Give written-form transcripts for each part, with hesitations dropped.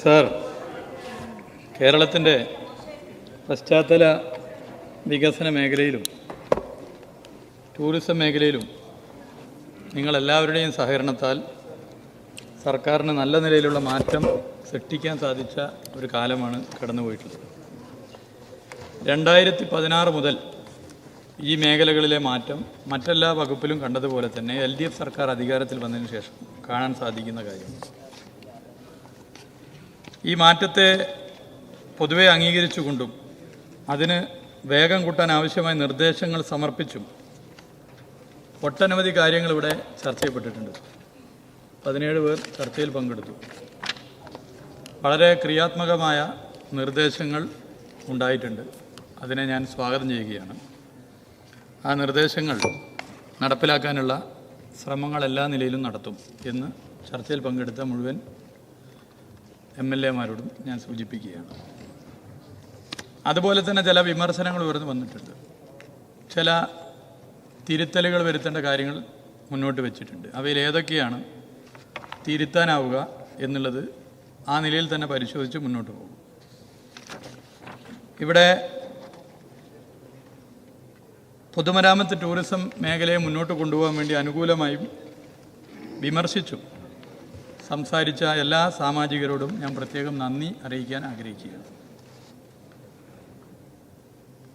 Sir, കേരളത്തിൻ്റെ പശ്ചാത്തല വികസന മേഖലയിലും ടൂറിസം മേഖലയിലും നിങ്ങളെല്ലാവരുടെയും സഹകരണത്താൽ സർക്കാരിന് നല്ല നിലയിലുള്ള മാറ്റം സൃഷ്ടിക്കാൻ സാധിച്ച ഒരു കാലമാണ് കടന്നുപോയിട്ടുള്ളത്. 2016 മുതൽ ഈ മേഖലകളിലെ മാറ്റം മറ്റെല്ലാ വകുപ്പിലും കണ്ടതുപോലെ തന്നെ LDF സർക്കാർ അധികാരത്തിൽ വന്നതിന് ശേഷം കാണാൻ സാധിക്കുന്ന കാര്യമാണ്. ഈ മാറ്റത്തെ പൊതുവെ അംഗീകരിച്ചുകൊണ്ടും അതിന് വേഗം കൂട്ടാൻ ആവശ്യമായ നിർദ്ദേശങ്ങൾ സമർപ്പിച്ചും ഒട്ടനവധി കാര്യങ്ങൾ ഇവിടെ ചർച്ച ചെയ്യപ്പെട്ടിട്ടുണ്ട്. 17 പേർ ചർച്ചയിൽ പങ്കെടുത്തു. വളരെ ക്രിയാത്മകമായ നിർദ്ദേശങ്ങൾ ഉണ്ടായിട്ടുണ്ട്. അതിനെ ഞാൻ സ്വാഗതം ചെയ്യുകയാണ്. ആ നിർദ്ദേശങ്ങൾ നടപ്പിലാക്കാനുള്ള ശ്രമങ്ങൾ എല്ലാ നിലയിലും നടത്തും എന്ന് ചർച്ചയിൽ പങ്കെടുത്ത മുഴുവൻ MLA-മാരോടും ഞാൻ സൂചിപ്പിക്കുകയാണ്. അതുപോലെ തന്നെ ചില വിമർശനങ്ങൾ ഉയർന്നു വന്നിട്ടുണ്ട്. ചില തിരുത്തലുകൾ വരുത്തേണ്ട കാര്യങ്ങൾ മുന്നോട്ട് വെച്ചിട്ടുണ്ട്. അവയിൽ ഏതൊക്കെയാണ് തിരുത്താനാവുക എന്നുള്ളത് ആ നിലയിൽ തന്നെ പരിശോധിച്ച് മുന്നോട്ട് പോകും. ഇവിടെ പൊതുമരാമത്ത് ടൂറിസം മേഖലയെ മുന്നോട്ട് കൊണ്ടുപോകാൻ വേണ്ടി അനുകൂലമായും വിമർശിച്ചും സംസാരിച്ച എല്ലാ സാമാജികരോടും ഞാൻ പ്രത്യേകം നന്ദി അറിയിക്കാൻ ആഗ്രഹിക്കുകയാണ്.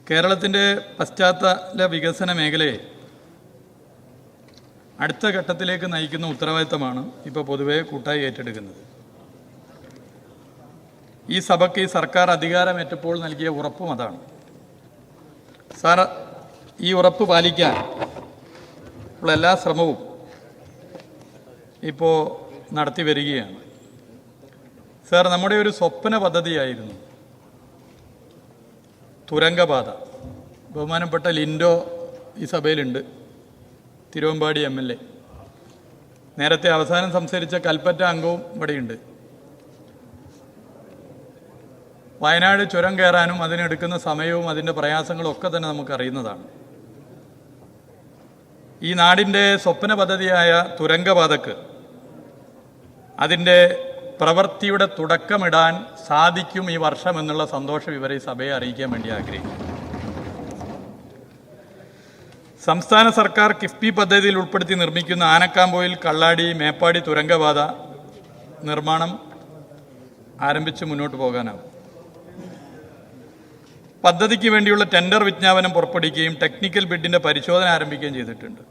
കേരളത്തിൻ്റെ പശ്ചാത്തല വികസന മേഖലയെ അടുത്ത ഘട്ടത്തിലേക്ക് നയിക്കുന്ന ഉത്തരവാദിത്തമാണ് ഇപ്പോൾ പൊതുവെ കൂട്ടായി ഏറ്റെടുക്കുന്നത്. ഈ സഭയ്ക്ക് ഈ സർക്കാർ അധികാരമേറ്റപ്പോൾ നൽകിയ ഉറപ്പും അതാണ്. സാർ, ഈ ഉറപ്പ് പാലിക്കാൻ ഉള്ള എല്ലാ ശ്രമവും ഇപ്പോൾ നടത്തി വരികയാണ്. സാർ, നമ്മുടെ ഒരു സ്വപ്ന പദ്ധതിയായിരുന്നു തുരങ്കപാത. ബഹുമാനപ്പെട്ട ലിൻഡോ ഈ സഭയിലുണ്ട്, തിരുവമ്പാടി MLA. നേരത്തെ അവസാനം സംസാരിച്ച കൽപ്പറ്റ അംഗവും ഇവിടെയുണ്ട്. വയനാട് ചുരം കയറാനും അതിനെടുക്കുന്ന സമയവും അതിൻ്റെ പ്രയാസങ്ങളും ഒക്കെ തന്നെ നമുക്കറിയുന്നതാണ്. ഈ നാടിൻ്റെ സ്വപ്ന പദ്ധതിയായ തുരങ്കപാതക്ക് അതിൻ്റെ പ്രവൃത്തിയുടെ തുടക്കമിടാൻ സാധിക്കും ഈ വർഷം എന്നുള്ള സന്തോഷ വിവരം ഈ സഭയെ അറിയിക്കാൻ വേണ്ടി ആഗ്രഹിക്കുന്നു. സംസ്ഥാന സർക്കാർ കിഫ്ബി പദ്ധതിയിൽ ഉൾപ്പെടുത്തി നിർമ്മിക്കുന്ന ആനക്കാമ്പോയിൽ കള്ളാടി മേപ്പാടി തുരങ്കപാത നിർമ്മാണം ആരംഭിച്ച് മുന്നോട്ട് പോകാനാവും. പദ്ധതിക്ക് വേണ്ടിയുള്ള ടെൻഡർ വിജ്ഞാപനം പുറപ്പെടുവിക്കുകയും ടെക്നിക്കൽ ബിഡിൻ്റെ പരിശോധന ആരംഭിക്കുകയും ചെയ്തിട്ടുണ്ട്.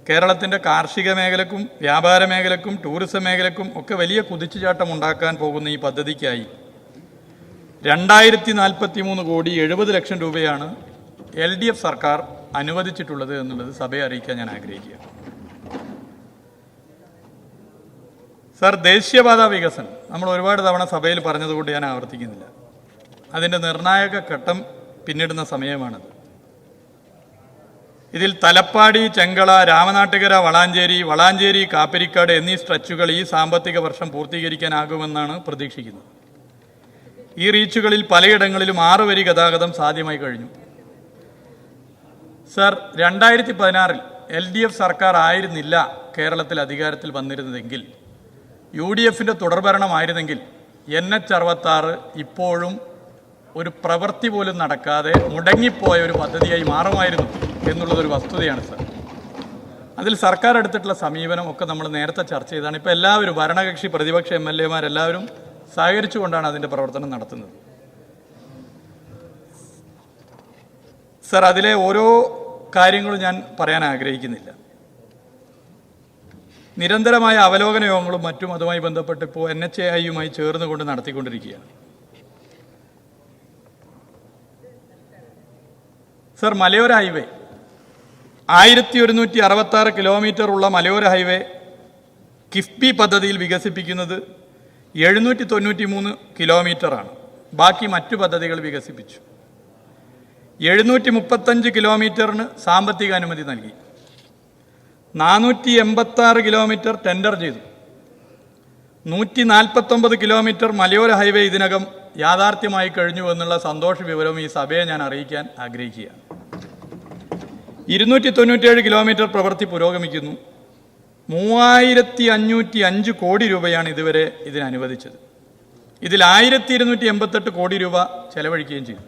കേരളത്തിൻ്റെ കാർഷിക മേഖലക്കും വ്യാപാര മേഖലക്കും ടൂറിസം മേഖലക്കും ഒക്കെ വലിയ കുതിച്ചുചാട്ടം ഉണ്ടാക്കാൻ പോകുന്ന ഈ പദ്ധതിക്കായി 2043 കോടി 70 ലക്ഷം രൂപയാണ് LDF സർക്കാർ അനുവദിച്ചിട്ടുള്ളത് എന്നുള്ളത് സഭയെ അറിയിക്കാൻ ഞാൻ ആഗ്രഹിക്കുകയാണ്. സാർ, ദേശീയപാത വികസനം നമ്മൾ ഒരുപാട് തവണ സഭയിൽ പറഞ്ഞതുകൊണ്ട് ഞാൻ ആവർത്തിക്കുന്നില്ല. അതിൻ്റെ നിർണായക ഘട്ടം പിന്നിടുന്ന സമയമാണത്. ഇതിൽ തലപ്പാടി, ചെങ്കള, രാമനാട്ടുകര, വളാഞ്ചേരി, കാപ്പിരിക്കാട് എന്നീ സ്ട്രെച്ചുകൾ ഈ സാമ്പത്തിക വർഷം പൂർത്തീകരിക്കാനാകുമെന്നാണ് പ്രതീക്ഷിക്കുന്നത്. ഈ റീച്ചുകളിൽ പലയിടങ്ങളിലും 6 വരി ഗതാഗതം സാധ്യമായി കഴിഞ്ഞു. സർ, 2016 LDF സർക്കാർ ആയിരുന്നില്ല കേരളത്തിൽ അധികാരത്തിൽ വന്നിരുന്നതെങ്കിൽ, UDF-ന്റെ തുടർഭരണമായിരുന്നെങ്കിൽ NH66 ഇപ്പോഴും ഒരു പ്രവൃത്തി പോലും നടക്കാതെ മുടങ്ങിപ്പോയ ഒരു പദ്ധതിയായി മാറുമായിരുന്നു എന്നുള്ളതൊരു വസ്തുതയാണ് സർ. അതിൽ സർക്കാർ എടുത്തിട്ടുള്ള സമീപനം ഒക്കെ നമ്മൾ നേരത്തെ ചർച്ച ചെയ്താണ്. ഇപ്പോൾ എല്ലാവരും ഭരണകക്ഷി പ്രതിപക്ഷ MLA-മാരെല്ലാവരും സഹകരിച്ചുകൊണ്ടാണ് അതിൻ്റെ പ്രവർത്തനം നടത്തുന്നത്. സർ, അതിലെ ഓരോ കാര്യങ്ങളും ഞാൻ പറയാൻ ആഗ്രഹിക്കുന്നില്ല. നിരന്തരമായ അവലോകന യോഗങ്ങളും മറ്റും അതുമായി ബന്ധപ്പെട്ട് ഇപ്പോൾ NHAI-യുമായി ചേർന്നുകൊണ്ട് നടത്തിക്കൊണ്ടിരിക്കുകയാണ്. സർ, മലയോര ഹൈവേ 1166 കിലോമീറ്റർ ഉള്ള മലയോര ഹൈവേ കിഫ്ബി പദ്ധതിയിൽ വികസിപ്പിക്കുന്നത് 793 കിലോമീറ്ററാണ്. ബാക്കി മറ്റു പദ്ധതികൾ വികസിപ്പിച്ചു. 735 കിലോമീറ്ററിന് സാമ്പത്തിക അനുമതി നൽകി. 486 കിലോമീറ്റർ ടെൻഡർ ചെയ്തു. 149 കിലോമീറ്റർ മലയോര ഹൈവേ ഇതിനകം യാഥാർത്ഥ്യമായി കഴിഞ്ഞു എന്നുള്ള സന്തോഷ വിവരവും ഈ സഭയെ ഞാൻ അറിയിക്കാൻ ആഗ്രഹിക്കുകയാണ്. 297 കിലോമീറ്റർ പ്രവൃത്തി പുരോഗമിക്കുന്നു. 3505 കോടി രൂപയാണ് ഇതുവരെ ഇതിന് അനുവദിച്ചത്. ഇതിൽ 1288 കോടി രൂപ ചെലവഴിക്കുകയും ചെയ്തു.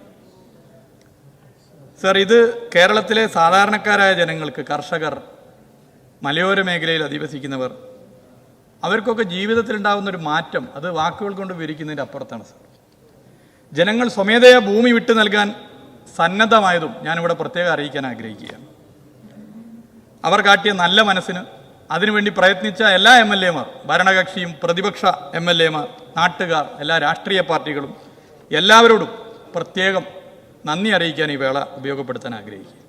സർ, ഇത് കേരളത്തിലെ സാധാരണക്കാരായ ജനങ്ങൾക്ക്, കർഷകർ, മലയോര മേഖലയിൽ അധിവസിക്കുന്നവർ, അവർക്കൊക്കെ ജീവിതത്തിലുണ്ടാകുന്നൊരു മാറ്റം അത് വാക്കുകൾ കൊണ്ട് വിവരിക്കുന്നതിൻ്റെ അപ്പുറത്താണ് സർ. ജനങ്ങൾ സ്വമേധയാ ഭൂമി വിട്ടു നൽകാൻ സന്നദ്ധമായതും ഞാനിവിടെ പ്രത്യേകം അറിയിക്കാൻ ആഗ്രഹിക്കുകയാണ്. അവർ കാട്ടിയ നല്ല മനസ്സിന്, അതിനുവേണ്ടി പ്രയത്നിച്ച എല്ലാ MLA മാർ, ഭരണകക്ഷിയും പ്രതിപക്ഷ MLA മാർ, നാട്ടുകാർ, എല്ലാ രാഷ്ട്രീയ പാർട്ടികളും, എല്ലാവരോടും പ്രത്യേകം നന്ദി അറിയിക്കാൻ ഈ വേള ഉപയോഗപ്പെടുത്താൻ ആഗ്രഹിക്കുക.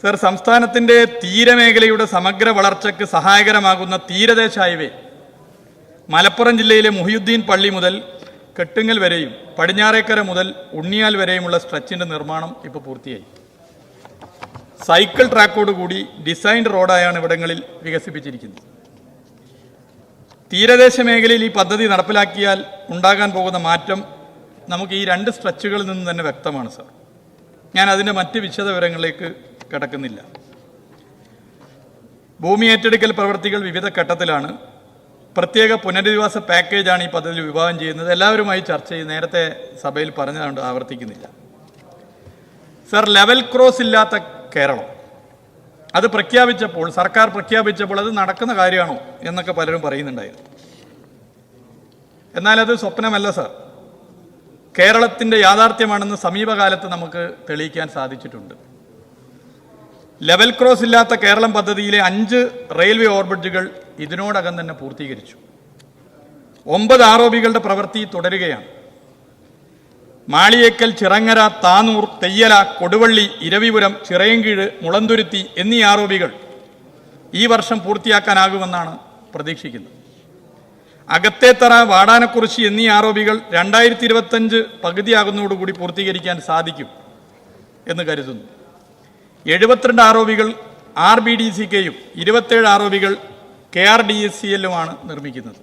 സർ, സംസ്ഥാനത്തിൻ്റെ തീരമേഖലയുടെ സമഗ്ര വളർച്ചയ്ക്ക് സഹായകരമാകുന്ന തീരദേശ ഹൈവേ മലപ്പുറം ജില്ലയിലെ മുഹിയുദ്ദീൻ പള്ളി മുതൽ കെട്ടുങ്ങൽ വരെയും പടിഞ്ഞാറേക്കര മുതൽ ഉണ്ണിയാൽ വരെയുമുള്ള സ്ട്രെച്ചിൻ്റെ നിർമ്മാണം ഇപ്പോൾ പൂർത്തിയായി. സൈക്കിൾ ട്രാക്കോടുകൂടി ഡിസൈൻഡ് റോഡായാണ് ഇവിടങ്ങളിൽ വികസിപ്പിച്ചിരിക്കുന്നത്. തീരദേശ മേഖലയിൽ ഈ പദ്ധതി നടപ്പിലാക്കിയാൽ ഉണ്ടാകാൻ പോകുന്ന മാറ്റം നമുക്ക് ഈ 2 സ്ട്രെച്ചുകളിൽ നിന്ന് തന്നെ വ്യക്തമാണ് സർ. ഞാൻ അതിൻ്റെ മറ്റ് വിശദവിവരങ്ങളിലേക്ക് കടക്കുന്നില്ല. ഭൂമി ഏറ്റെടുക്കൽ പ്രവൃത്തികൾ വിവിധ ഘട്ടത്തിലാണ്. പ്രത്യേക പുനരധിവാസ പാക്കേജാണ് ഈ പദ്ധതി വിഭാവനം ചെയ്യുന്നത്. എല്ലാവരുമായി ചർച്ച ചെയ്ത് നേരത്തെ സഭയിൽ പറഞ്ഞതുകൊണ്ട് ആവർത്തിക്കുന്നില്ല. സർ, ലെവൽ ക്രോസ് ഇല്ലാത്ത കേരളം അത് പ്രഖ്യാപിച്ചപ്പോൾ, സർക്കാർ പ്രഖ്യാപിച്ചപ്പോൾ അത് നടക്കുന്ന കാര്യമാണോ എന്നൊക്കെ പലരും പറയുന്നുണ്ടായിരുന്നു. എന്നാൽ അത് സ്വപ്നമല്ല സർ, കേരളത്തിൻ്റെ യാഥാർത്ഥ്യമാണെന്ന് സമീപകാലത്ത് നമുക്ക് തെളിയിക്കാൻ സാധിച്ചിട്ടുണ്ട്. ലെവൽ ക്രോസ് ഇല്ലാത്ത കേരളം പദ്ധതിയിലെ 5 റെയിൽവേ ഓവർബ്രിഡ്ജുകൾ ഇതിനോടകം തന്നെ പൂർത്തീകരിച്ചു. 9 ROBകളുടെ പ്രവൃത്തി തുടരുകയാണ്. മാളിയേക്കൽ, ചിറങ്ങര, താനൂർ, തെയ്യല, കൊടുവള്ളി, ഇരവിപുരം, ചിറയൻകീഴ്, മുളന്തുരുത്തി എന്നീ ROBകൾ ഈ വർഷം പൂർത്തിയാക്കാനാകുമെന്നാണ് പ്രതീക്ഷിക്കുന്നത്. അകത്തേത്തറ, വാടാനക്കുറിശി എന്നീ ROBകൾ 2025 പകുതിയാകുന്നതോടുകൂടി പൂർത്തീകരിക്കാൻ സാധിക്കും എന്ന് കരുതുന്നു. 72 ROBകൾ RBDCKയും 27 ROBകൾ KRDSCLുമാണ് നിർമ്മിക്കുന്നത്.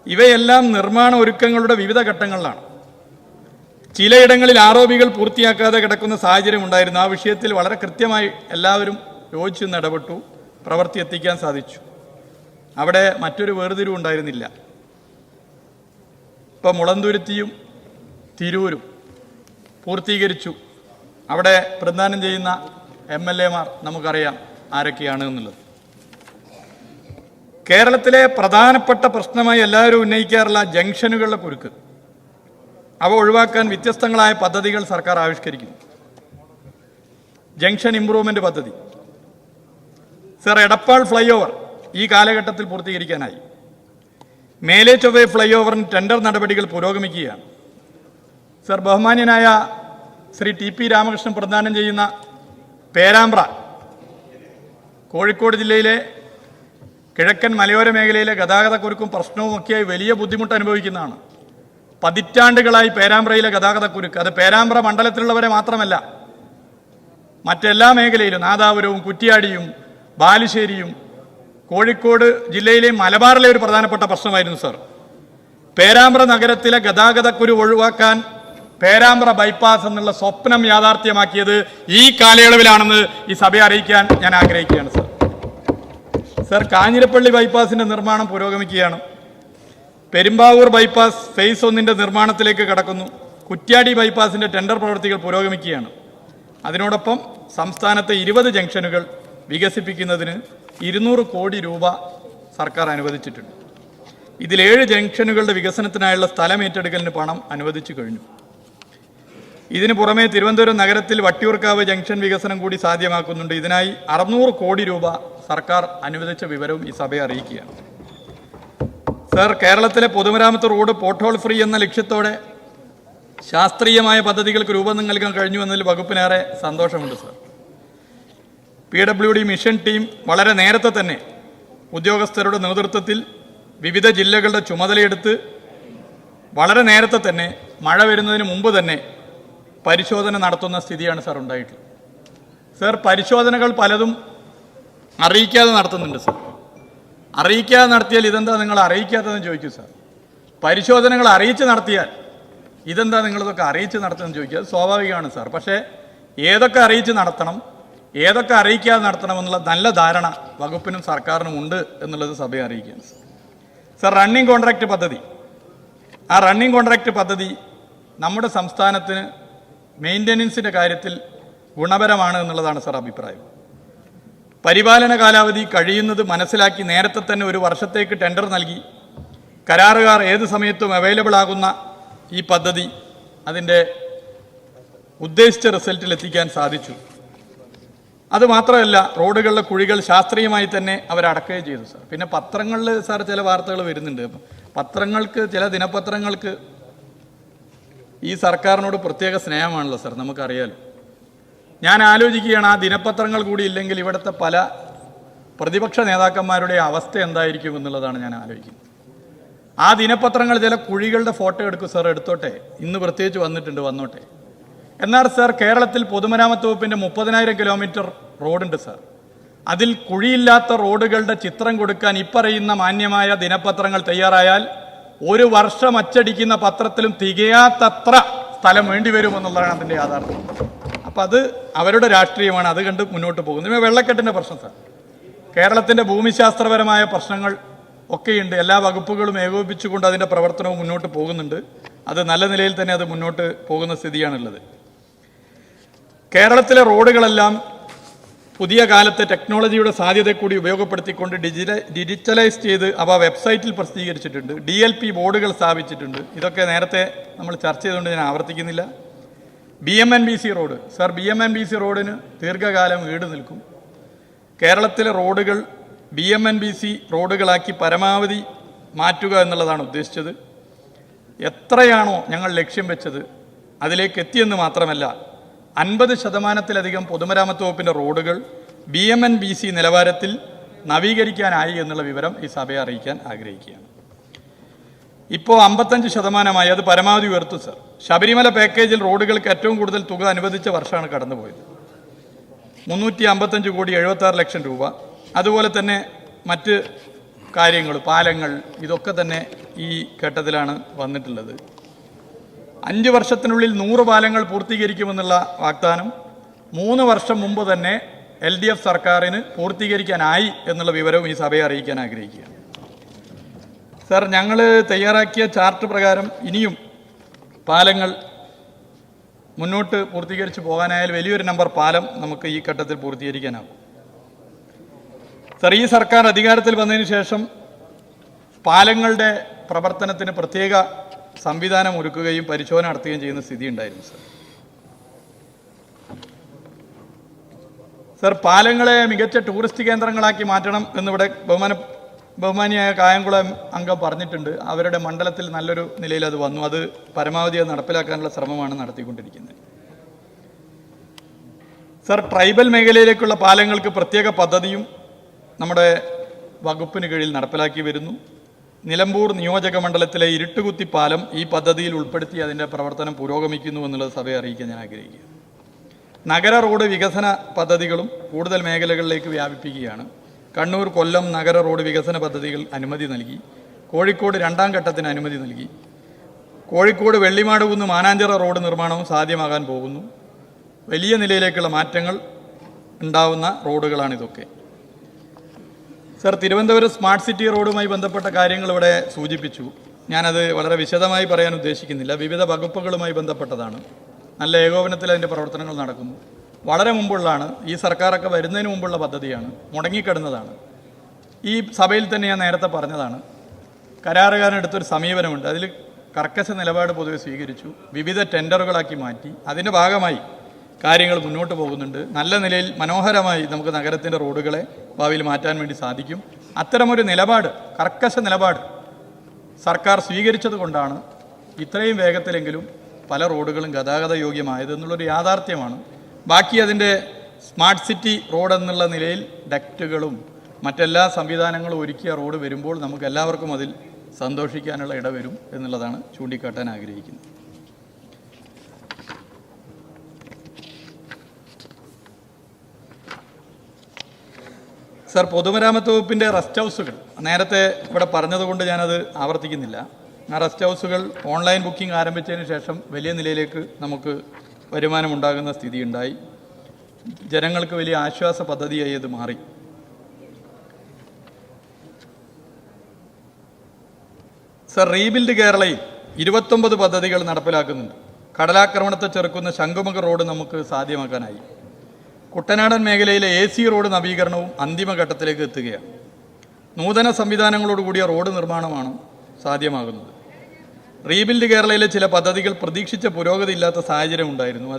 ഇവയെല്ലാം നിർമ്മാണ ഒരുക്കങ്ങളുടെ വിവിധ ഘട്ടങ്ങളിലാണ്. ചിലയിടങ്ങളിൽ ROBകൾ പൂർത്തിയാക്കാതെ കിടക്കുന്ന സാഹചര്യം ഉണ്ടായിരുന്നു. ആ വിഷയത്തിൽ വളരെ കൃത്യമായി എല്ലാവരും യോജിച്ച് ഇടപെട്ടു, പ്രവൃത്തി എത്തിക്കാൻ സാധിച്ചു. അവിടെ മറ്റൊരു വേർതിരിവ് ഉണ്ടായിരുന്നില്ല. ഇപ്പം മുളന്തുരുത്തിയും തിരൂരും പൂർത്തീകരിച്ചു. അവിടെ പ്രദാനം ചെയ്യുന്ന MLA മാർ നമുക്കറിയാം ആരൊക്കെയാണ് എന്നുള്ളത്. കേരളത്തിലെ പ്രധാനപ്പെട്ട പ്രശ്നമായി എല്ലാവരും ഉന്നയിക്കാറുള്ള ജംഗ്ഷനുകളുടെ കുരുക്ക്, അവ ഒഴിവാക്കാൻ വ്യത്യസ്തങ്ങളായ പദ്ധതികൾ സർക്കാർ ആവിഷ്കരിക്കുന്നു. ജംഗ്ഷൻ ഇംപ്രൂവ്മെന്റ് പദ്ധതി സർ, എടപ്പാൾ ഫ്ലൈ ഓവർ ഈ കാലഘട്ടത്തിൽ പൂർത്തീകരിക്കാനായി. മേലെ ചൊവ്വെ ഫ്ലൈ ഓവറിന് ടെൻഡർ നടപടികൾ പുരോഗമിക്കുകയാണ്. സർ, ബഹുമാന്യനായ ശ്രീ TP രാമകൃഷ്ണൻ പ്രദാനം ചെയ്യുന്ന പേരാമ്പ്ര കോഴിക്കോട് ജില്ലയിലെ കിഴക്കൻ മലയോര മേഖലയിലെ ഗതാഗതക്കുരുക്കും പ്രശ്നവുമൊക്കെയായി വലിയ ബുദ്ധിമുട്ട് അനുഭവിക്കുന്നതാണ്. പതിറ്റാണ്ടുകളായി പേരാമ്പ്രയിലെ ഗതാഗതക്കുരുക്ക് അത് പേരാമ്പ്ര മണ്ഡലത്തിലുള്ളവരെ മാത്രമല്ല, മറ്റെല്ലാ മേഖലയിലും നാദാപുരവും കുറ്റ്യാടിയും ബാലുശ്ശേരിയും കോഴിക്കോട് ജില്ലയിലെ മലബാറിലെ ഒരു പ്രധാനപ്പെട്ട പ്രശ്നമായിരുന്നു സർ. പേരാമ്പ്ര നഗരത്തിലെ ഗതാഗതക്കുരു ഒഴിവാക്കാൻ പേരാമ്പ്ര ബൈപ്പാസ് എന്നുള്ള സ്വപ്നം യാഥാർത്ഥ്യമാക്കിയത് ഈ കാലയളവിലാണെന്ന് ഈ സഭയെ അറിയിക്കാൻ ഞാൻ ആഗ്രഹിക്കുകയാണ് സർ. സർ, കാഞ്ഞിരപ്പള്ളി ബൈപ്പാസിൻ്റെ നിർമ്മാണം പുരോഗമിക്കുകയാണ്. പെരുമ്പാവൂർ ബൈപ്പാസ് ഫേസ് 1 നിർമ്മാണത്തിലേക്ക് കടക്കുന്നു. കുറ്റ്യാടി ബൈപ്പാസിൻ്റെ ടെൻഡർ പ്രവൃത്തികൾ പുരോഗമിക്കുകയാണ്. അതിനോടൊപ്പം സംസ്ഥാനത്തെ 20 ജംഗ്ഷനുകൾ വികസിപ്പിക്കുന്നതിന് 200 കോടി രൂപ സർക്കാർ അനുവദിച്ചിട്ടുണ്ട്. ഇതിൽ 7 ജംഗ്ഷനുകളുടെ വികസനത്തിനായുള്ള സ്ഥലം ഏറ്റെടുക്കലിന് പണം അനുവദിച്ചു കഴിഞ്ഞു. ഇതിനു പുറമെ തിരുവനന്തപുരം നഗരത്തിൽ വട്ടിയൂർക്കാവ് ജംഗ്ഷൻ വികസനം കൂടി സാധ്യമാക്കുന്നുണ്ട്. ഇതിനായി 600 കോടി രൂപ സർക്കാർ അനുവദിച്ച വിവരവും ഈ സഭയെ അറിയിക്കുകയാണ്. സർ, കേരളത്തിലെ പൊതുമരാമത്ത് റോഡ് പോട്ട് ഫ്രീ എന്ന ലക്ഷ്യത്തോടെ ശാസ്ത്രീയമായ പദ്ധതികൾക്ക് രൂപം നൽകാൻ കഴിഞ്ഞു എന്നതിൽ വകുപ്പിനേറെ സന്തോഷമുണ്ട് സർ. PWD മിഷൻ ടീം വളരെ നേരത്തെ തന്നെ ഉദ്യോഗസ്ഥരുടെ നേതൃത്വത്തിൽ വിവിധ ജില്ലകളുടെ ചുമതലയെടുത്ത് വളരെ നേരത്തെ തന്നെ മഴ വരുന്നതിന് മുമ്പ് തന്നെ പരിശോധന നടത്തുന്ന സ്ഥിതിയാണ് സർ ഉണ്ടായിട്ടുള്ളത്. സർ, പരിശോധനകൾ പലതും അറിയിക്കാതെ നടത്തുന്നുണ്ട് സർ. അറിയിക്കാതെ നടത്തിയാൽ ഇതെന്താ നിങ്ങൾ അറിയിക്കാത്തതെന്ന് ചോദിക്കൂ സർ. പരിശോധനകൾ അറിയിച്ച് നടത്തിയാൽ ഇതെന്താ നിങ്ങളിതൊക്കെ അറിയിച്ച് നടത്തുമെന്ന് ചോദിക്കുക, സ്വാഭാവികമാണ് സാർ. പക്ഷേ ഏതൊക്കെ അറിയിച്ച് നടത്തണം, ഏതൊക്കെ അറിയിക്കാതെ നടത്തണമെന്നുള്ള നല്ല ധാരണ വകുപ്പിനും സർക്കാരിനും ഉണ്ട് എന്നുള്ളത് സഭയെ അറിയിക്കുകയാണ്. സർ, റണ്ണിംഗ് കോൺട്രാക്റ്റ് പദ്ധതി, ആ റണ്ണിംഗ് കോൺട്രാക്റ്റ് പദ്ധതി നമ്മുടെ സംസ്ഥാനത്തിന് മെയിൻ്റനൻസിൻ്റെ കാര്യത്തിൽ ഗുണപരമാണ് എന്നുള്ളതാണ് സർ അഭിപ്രായം. പരിപാലന കാലാവധി കഴിയുന്നത് മനസ്സിലാക്കി നേരത്തെ തന്നെ ഒരു വർഷത്തേക്ക് ടെൻഡർ നൽകി കരാറുകാർ ഏത് സമയത്തും അവൈലബിൾ ആകുന്ന ഈ പദ്ധതി അതിൻ്റെ ഉദ്ദേശിച്ച റിസൾട്ടിൽ എത്തിക്കാൻ സാധിച്ചു. അതുമാത്രമല്ല, റോഡുകളിലെ കുഴികൾ ശാസ്ത്രീയമായി തന്നെ അവരടക്കുകയും ചെയ്തു സാർ. പിന്നെ പത്രങ്ങളിൽ സാർ ചില വാർത്തകൾ വരുന്നുണ്ട്. പത്രങ്ങൾക്ക്, ചില ദിനപത്രങ്ങൾക്ക് ഈ സർക്കാരിനോട് പ്രത്യേക സ്നേഹമാണല്ലോ സാർ, നമുക്കറിയാലോ. ഞാൻ ആലോചിക്കുകയാണ്, ആ ദിനപത്രങ്ങൾ കൂടി ഇല്ലെങ്കിൽ ഇവിടുത്തെ പല പ്രതിപക്ഷ നേതാക്കന്മാരുടെ അവസ്ഥ എന്തായിരിക്കും എന്നുള്ളതാണ് ഞാൻ ആലോചിക്കുന്നത്. ആ ദിനപത്രങ്ങൾ ചില കുഴികളുടെ ഫോട്ടോ എടുക്കും സാർ, എടുത്തോട്ടെ, ഇന്ന് പ്രത്യേകിച്ച് വന്നോട്ടെ. എന്നാൽ സാർ, കേരളത്തിൽ പൊതുമരാമത്ത് വകുപ്പിൻ്റെ 30,000 കിലോമീറ്റർ റോഡുണ്ട് സാർ. അതിൽ കുഴിയില്ലാത്ത റോഡുകളുടെ ചിത്രം കൊടുക്കാൻ ഇപ്പറയുന്ന മാന്യമായ ദിനപത്രങ്ങൾ തയ്യാറായാൽ ഒരു വർഷം അച്ചടിക്കുന്ന പത്രത്തിലും തികയാത്തത്ര സ്ഥലം വേണ്ടിവരുമെന്നുള്ളതാണ് അതിൻ്റെ യാഥാർത്ഥ്യം. അപ്പം അത് അവരുടെ രാഷ്ട്രീയമാണ്, അത് കണ്ട് മുന്നോട്ട് പോകുന്നത്. വെള്ളക്കെട്ടിൻ്റെ പ്രശ്നം സാർ, കേരളത്തിൻ്റെ ഭൂമിശാസ്ത്രപരമായ പ്രശ്നങ്ങൾ ഒക്കെയുണ്ട്. എല്ലാ വകുപ്പുകളും ഏകോപിപ്പിച്ചുകൊണ്ട് അതിൻ്റെ പ്രവർത്തനവും മുന്നോട്ട് പോകുന്നുണ്ട്. അത് നല്ല നിലയിൽ തന്നെ അത് മുന്നോട്ട് പോകുന്ന സ്ഥിതിയാണുള്ളത്. കേരളത്തിലെ റോഡുകളെല്ലാം പുതിയ കാലത്തെ ടെക്നോളജിയുടെ സാധ്യത കൂടി ഉപയോഗപ്പെടുത്തിക്കൊണ്ട് ഡിജിറ്റലൈസ് ചെയ്ത് അവ വെബ്സൈറ്റിൽ പ്രസിദ്ധീകരിച്ചിട്ടുണ്ട്. DLP ബോർഡുകൾ സ്ഥാപിച്ചിട്ടുണ്ട്. ഇതൊക്കെ നേരത്തെ നമ്മൾ ചർച്ച ചെയ്തുകൊണ്ട് ഞാൻ ആവർത്തിക്കുന്നില്ല. BMNBC റോഡ് സാർ, BMNBC റോഡിന് ദീർഘകാലം ഈട് നിൽക്കും. കേരളത്തിലെ റോഡുകൾ BMNBC റോഡുകളാക്കി പരമാവധി മാറ്റുക എന്നുള്ളതാണ് ഉദ്ദേശിച്ചത്. എത്രയാണോ ഞങ്ങൾ ലക്ഷ്യം വെച്ചത് അതിലേക്ക് എത്തിയെന്ന് മാത്രമല്ല, 50% പൊതുമരാമത്ത് വകുപ്പിൻ്റെ റോഡുകൾ BMNBC നിലവാരത്തിൽ നവീകരിക്കാനായി എന്നുള്ള വിവരം ഈ സഭയെ അറിയിക്കാൻ ആഗ്രഹിക്കുകയാണ്. ഇപ്പോൾ 55%, അത് പരമാവധി ഉയർത്തു സർ. ശബരിമല പാക്കേജിൽ റോഡുകൾക്ക് ഏറ്റവും കൂടുതൽ തുക അനുവദിച്ച വർഷമാണ് കടന്നുപോയത്, 355 കോടി 76 ലക്ഷം രൂപ. അതുപോലെ തന്നെ മറ്റ് കാര്യങ്ങൾ, പാലങ്ങൾ, ഇതൊക്കെ തന്നെ ഈ ഘട്ടത്തിലാണ് വന്നിട്ടുള്ളത്. 5 വർഷത്തിനുള്ളിൽ 100 പാലങ്ങൾ പൂർത്തീകരിക്കുമെന്നുള്ള വാഗ്ദാനം 3 വർഷം മുമ്പ് തന്നെ LDF സർക്കാരിന് പൂർത്തീകരിക്കാനായി എന്നുള്ള വിവരവും ഈ സഭയെ അറിയിക്കാൻ ആഗ്രഹിക്കുകയാണ്. സർ, ഞങ്ങൾ തയ്യാറാക്കിയ ചാർട്ട് പ്രകാരം ഇനിയും പാലങ്ങൾ മുന്നോട്ട് പൂർത്തീകരിച്ച് പോകാനായാൽ വലിയൊരു നമ്പർ പാലം നമുക്ക് ഈ ഘട്ടത്തിൽ പൂർത്തീകരിക്കാനാകും. സർ, ഈ സർക്കാർ അധികാരത്തിൽ വന്നതിന് ശേഷം പാലങ്ങളുടെ പ്രവർത്തനത്തിന് പ്രത്യേക സംവിധാനം ഒരുക്കുകയും പരിശോധന നടത്തുകയും ചെയ്യുന്ന സ്ഥിതി ഉണ്ടായിരുന്നു സർ. സർ, പാലങ്ങളെ മികച്ച ടൂറിസ്റ്റ് കേന്ദ്രങ്ങളാക്കി മാറ്റണം എന്നിവിടെ ബഹുമാനിയായ കായംകുളം അംഗം പറഞ്ഞിട്ടുണ്ട്. അവരുടെ മണ്ഡലത്തിൽ നല്ലൊരു നിലയിൽ അത് വന്നു. അത് പരമാവധി അത് നടപ്പിലാക്കാനുള്ള ശ്രമമാണ് നടത്തിക്കൊണ്ടിരിക്കുന്നത്. സർ, ട്രൈബൽ മേഖലയിലേക്കുള്ള പാലങ്ങൾക്ക് പ്രത്യേക പദ്ധതിയും നമ്മുടെ വകുപ്പിന് കീഴിൽ നടപ്പിലാക്കി വരുന്നു. നിലമ്പൂർ നിയോജക മണ്ഡലത്തിലെ ഇരുട്ടുകുത്തി പാലം ഈ പദ്ധതിയിൽ ഉൾപ്പെടുത്തി അതിൻ്റെ പ്രവർത്തനം പുരോഗമിക്കുന്നു എന്നുള്ളത് സഭയെ അറിയിക്കാൻ ഞാൻ ആഗ്രഹിക്കുക. നഗര റോഡ് വികസന പദ്ധതികളും കൂടുതൽ മേഖലകളിലേക്ക് വ്യാപിപ്പിക്കുകയാണ്. കണ്ണൂർ കൊല്ലം നഗര റോഡ് വികസന പദ്ധതികൾ അനുമതി നൽകി. കോഴിക്കോട് 2ാം ഘട്ടത്തിന് അനുമതി നൽകി. കോഴിക്കോട് വെള്ളിമാടുകുന്ന് മാനാഞ്ചിറ റോഡ് നിർമ്മാണവും സാധ്യമാകാൻ പോകുന്നു. വലിയ നിലയിലേക്കുള്ള മാറ്റങ്ങൾ ഉണ്ടാവുന്ന റോഡുകളാണിതൊക്കെ. സർ, തിരുവനന്തപുരം സ്മാർട്ട് സിറ്റി റോഡുമായി ബന്ധപ്പെട്ട കാര്യങ്ങൾ ഇവിടെ സൂചിപ്പിച്ചു. ഞാനത് വളരെ വിശദമായി പറയാൻ ഉദ്ദേശിക്കുന്നില്ല. വിവിധ വകുപ്പുകളുമായി ബന്ധപ്പെട്ടതാണ്. നല്ല ഏകോപനത്തിൽ അതിൻ്റെ പ്രവർത്തനങ്ങൾ നടക്കുന്നു. വളരെ മുമ്പുള്ളതാണ്, ഈ സർക്കാരൊക്കെ വരുന്നതിന് മുമ്പുള്ള പദ്ധതിയാണ്, മുടങ്ങിക്കിടന്നതാണ്. ഈ സഭയിൽ തന്നെ ഞാൻ നേരത്തെ പറഞ്ഞതാണ്, കരാറുകാരനെടുത്തൊരു സമീപനമുണ്ട്. അതിൽ കർക്കശ നിലപാട് പൊതുവെ സ്വീകരിച്ചു, വിവിധ ടെൻഡറുകളാക്കി മാറ്റി. അതിൻ്റെ ഭാഗമായി കാര്യങ്ങൾ മുന്നോട്ട് പോകുന്നുണ്ട്. നല്ല നിലയിൽ മനോഹരമായി നമുക്ക് നഗരത്തിൻ്റെ റോഡുകളെ ഭാവിയിൽ മാറ്റാൻ വേണ്ടി സാധിക്കും. അത്തരമൊരു നിലപാട്, കർക്കശ നിലപാട് സർക്കാർ സ്വീകരിച്ചത് കൊണ്ടാണ് ഇത്രയും വേഗത്തിലെങ്കിലും പല റോഡുകളും ഗതാഗത യോഗ്യമായത് എന്നുള്ളൊരു യാഥാർത്ഥ്യമാണ്. ബാക്കി അതിൻ്റെ സ്മാർട്ട് സിറ്റി റോഡ് എന്നുള്ള നിലയിൽ ഡക്റ്റുകളും മറ്റെല്ലാ സംവിധാനങ്ങളും ഒരുക്കിയ റോഡ് വരുമ്പോൾ നമുക്ക് എല്ലാവർക്കും അതിൽ സന്തോഷിക്കാനുള്ള ഇടവരും എന്നുള്ളതാണ് ചൂണ്ടിക്കാട്ടാൻ ആഗ്രഹിക്കുന്നത്. സർ, പൊതുമരാമത്ത് വകുപ്പിൻ്റെ റെസ്റ്റ് ഹൗസുകൾ നേരത്തെ ഇവിടെ പറഞ്ഞതുകൊണ്ട് ഞാനത് ആവർത്തിക്കുന്നില്ല. ആ റെസ്റ്റ് ഹൗസുകൾ ഓൺലൈൻ ബുക്കിംഗ് ആരംഭിച്ചതിന് ശേഷം വലിയ നിലയിലേക്ക് നമുക്ക് വരുമാനമുണ്ടാകുന്ന സ്ഥിതിയുണ്ടായി. ജനങ്ങൾക്ക് വലിയ ആശ്വാസ പദ്ധതിയായി അത് മാറി. സർ, റീബിൽഡ് കേരളയിൽ 29 പദ്ധതികൾ നടപ്പിലാക്കുന്നുണ്ട്. കടലാക്രമണത്തെ ചെറുക്കുന്ന ശംഖുമുഖ റോഡ് നമുക്ക് സാധ്യമാക്കാനായി. കുട്ടനാടൻ മേഖലയിലെ AC റോഡ് നവീകരണവും അന്തിമഘട്ടത്തിലേക്ക് എത്തുകയാണ്. നൂതന സംവിധാനങ്ങളോടുകൂടിയ റോഡ് നിർമ്മാണമാണ് സാധ്യമാകുന്നത്. റീബിൽഡ് കേരളയിലെ ചില പദ്ധതികൾ പ്രതീക്ഷിച്ച പുരോഗതി ഇല്ലാത്ത സാഹചര്യം ഉണ്ടായിരുന്നു.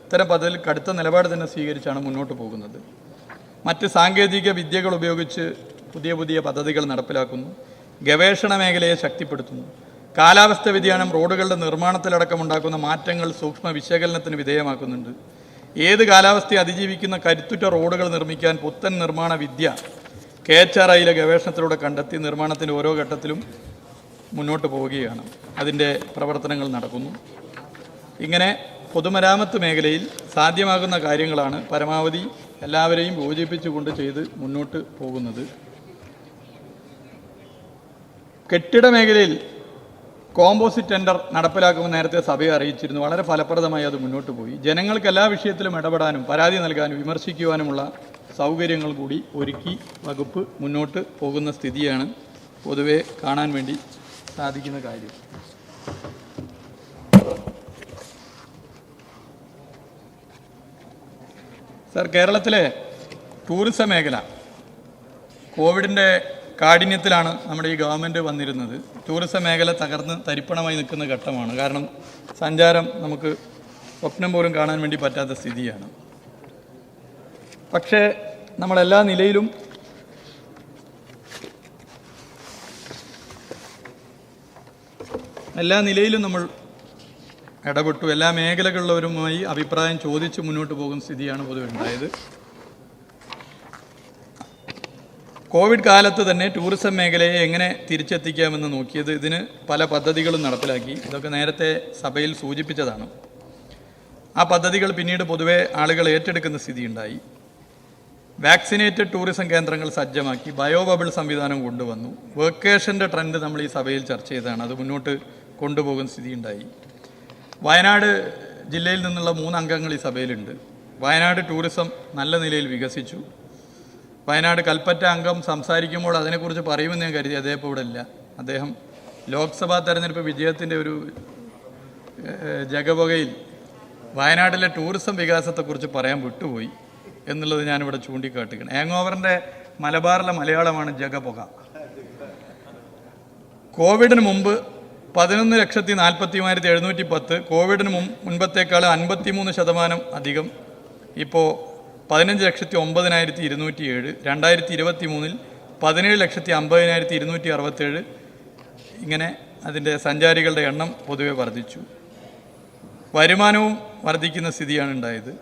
ഇത്തരം പദ്ധതിയിൽ കടുത്ത നിലപാട് തന്നെ സ്വീകരിച്ചാണ് മുന്നോട്ട് പോകുന്നത്. മറ്റ് സാങ്കേതിക വിദ്യകൾ ഉപയോഗിച്ച് പുതിയ പുതിയ പദ്ധതികൾ നടപ്പിലാക്കുന്നു. ഗവേഷണ മേഖലയെ ശക്തിപ്പെടുത്തുന്നു. കാലാവസ്ഥ വ്യതിയാനം റോഡുകളുടെ നിർമ്മാണത്തിലടക്കമുണ്ടാക്കുന്ന മാറ്റങ്ങൾ സൂക്ഷ്മ വിശകലനത്തിന് വിധേയമാക്കുന്നുണ്ട്. ഏത് കാലാവസ്ഥയെ അതിജീവിക്കുന്ന കരുത്തുറ്റ റോഡുകൾ നിർമ്മിക്കാൻ പുത്തൻ നിർമ്മാണ വിദ്യ KHRIയിലെ ഗവേഷണത്തിലൂടെ കണ്ടെത്തി നിർമ്മാണത്തിൻ്റെ ഓരോ ഘട്ടത്തിലും മുന്നോട്ട് പോവുകയാണ്. അതിൻ്റെ പ്രവർത്തനങ്ങൾ നടക്കുന്നു. ഇങ്ങനെ പൊതുമരാമത്ത് മേഖലയിൽ സാധ്യമാകുന്ന കാര്യങ്ങളാണ് പരമാവധി എല്ലാവരെയും യോജിപ്പിച്ചുകൊണ്ട് ചെയ്ത് മുന്നോട്ട് പോകുന്നത്. കെട്ടിട മേഖലയിൽ കോമ്പോസിറ്റ് ടെൻഡർ നടപ്പിലാക്കുമെന്ന് നേരത്തെ സഭയെ അറിയിച്ചിരുന്നു. വളരെ ഫലപ്രദമായി അത് മുന്നോട്ട് പോയി. ജനങ്ങൾക്ക് എല്ലാ വിഷയത്തിലും ഇടപെടാനും പരാതി നൽകാനും വിമർശിക്കുവാനുമുള്ള സൗകര്യങ്ങൾ കൂടി ഒരുക്കി വകുപ്പ് മുന്നോട്ട് പോകുന്ന സ്ഥിതിയാണ് പൊതുവെ കാണാൻ വേണ്ടി സാധിക്കുന്ന കാര്യം. സർ, കേരളത്തിലെ ടൂറിസം മേഖല കോവിഡിൻ്റെ കാഠിന്യത്തിലാണ് നമ്മുടെ ഈ ഗവൺമെൻറ് വന്നിരുന്നത്. ടൂറിസം മേഖല തകർന്ന് തരിപ്പണമായി നിൽക്കുന്ന ഘട്ടമാണ്. കാരണം സഞ്ചാരം നമുക്ക് സ്വപ്നം പോലും കാണാൻ വേണ്ടി പറ്റാത്ത സ്ഥിതിയാണ്. പക്ഷേ നമ്മളെല്ലാ നിലയിലും നമ്മൾ ഇടപെട്ടു. എല്ലാ മേഖലകളിലുള്ളവരുമായി അഭിപ്രായം ചോദിച്ച് മുന്നോട്ട് പോകുന്ന സ്ഥിതിയാണ് പൊതുവെ ഉണ്ടായത്. കോവിഡ് കാലത്ത് തന്നെ ടൂറിസം മേഖലയെ എങ്ങനെ തിരിച്ചെത്തിക്കാമെന്ന് നോക്കിയത്. ഇതിന് പല പദ്ധതികളും നടപ്പിലാക്കി. ഇതൊക്കെ നേരത്തെ സഭയിൽ സൂചിപ്പിച്ചതാണ്. ആ പദ്ധതികൾ പിന്നീട് പൊതുവെ ആളുകൾ ഏറ്റെടുക്കുന്ന സ്ഥിതിയുണ്ടായി. വാക്സിനേറ്റഡ് ടൂറിസം കേന്ദ്രങ്ങൾ സജ്ജമാക്കി. ബയോബബിൾ സംവിധാനം കൊണ്ടുവന്നു. വെക്കേഷൻ്റെ ട്രെൻഡ് നമ്മൾ ഈ സഭയിൽ ചർച്ച ചെയ്തതാണ്. അത് മുന്നോട്ട് കൊണ്ടുപോകുന്ന സ്ഥിതിയുണ്ടായി. വയനാട് ജില്ലയിൽ നിന്നുള്ള 3 അംഗങ്ങൾ ഈ സഭയിലുണ്ട്. വയനാട് ടൂറിസം നല്ല നിലയിൽ വികസിച്ചു. വയനാട് കൽപ്പറ്റ അംഗം സംസാരിക്കുമ്പോൾ അതിനെക്കുറിച്ച് പറയുമെന്ന് ഞാൻ കരുതി. അദ്ദേഹം ഇപ്പോൾ ഇവിടെ ഇല്ല. അദ്ദേഹം ലോക്സഭാ തെരഞ്ഞെടുപ്പ് വിജയത്തിൻ്റെ ഒരു ജഗപുകയിൽ വയനാട്ടിലെ ടൂറിസം വികാസത്തെക്കുറിച്ച് പറയാൻ വിട്ടുപോയി എന്നുള്ളത് ഞാനിവിടെ ചൂണ്ടിക്കാട്ടുകയാണ്. ഹാങ് ഓവറിൻ്റെ മലബാറിലെ മലയാളമാണ് ജഗപുക. കോവിഡിന് മുമ്പ് 11,40,710, കോവിഡിന് മുൻപത്തേക്കാൾ 53% അധികം. ഇപ്പോൾ 15,09,207. 2023 17,50,267. ഇങ്ങനെ അതിൻ്റെ സഞ്ചാരികളുടെ എണ്ണം പൊതുവെ വർദ്ധിച്ചു. വരുമാനവും വർദ്ധിക്കുന്ന സ്ഥിതിയാണ് ഉണ്ടായത്.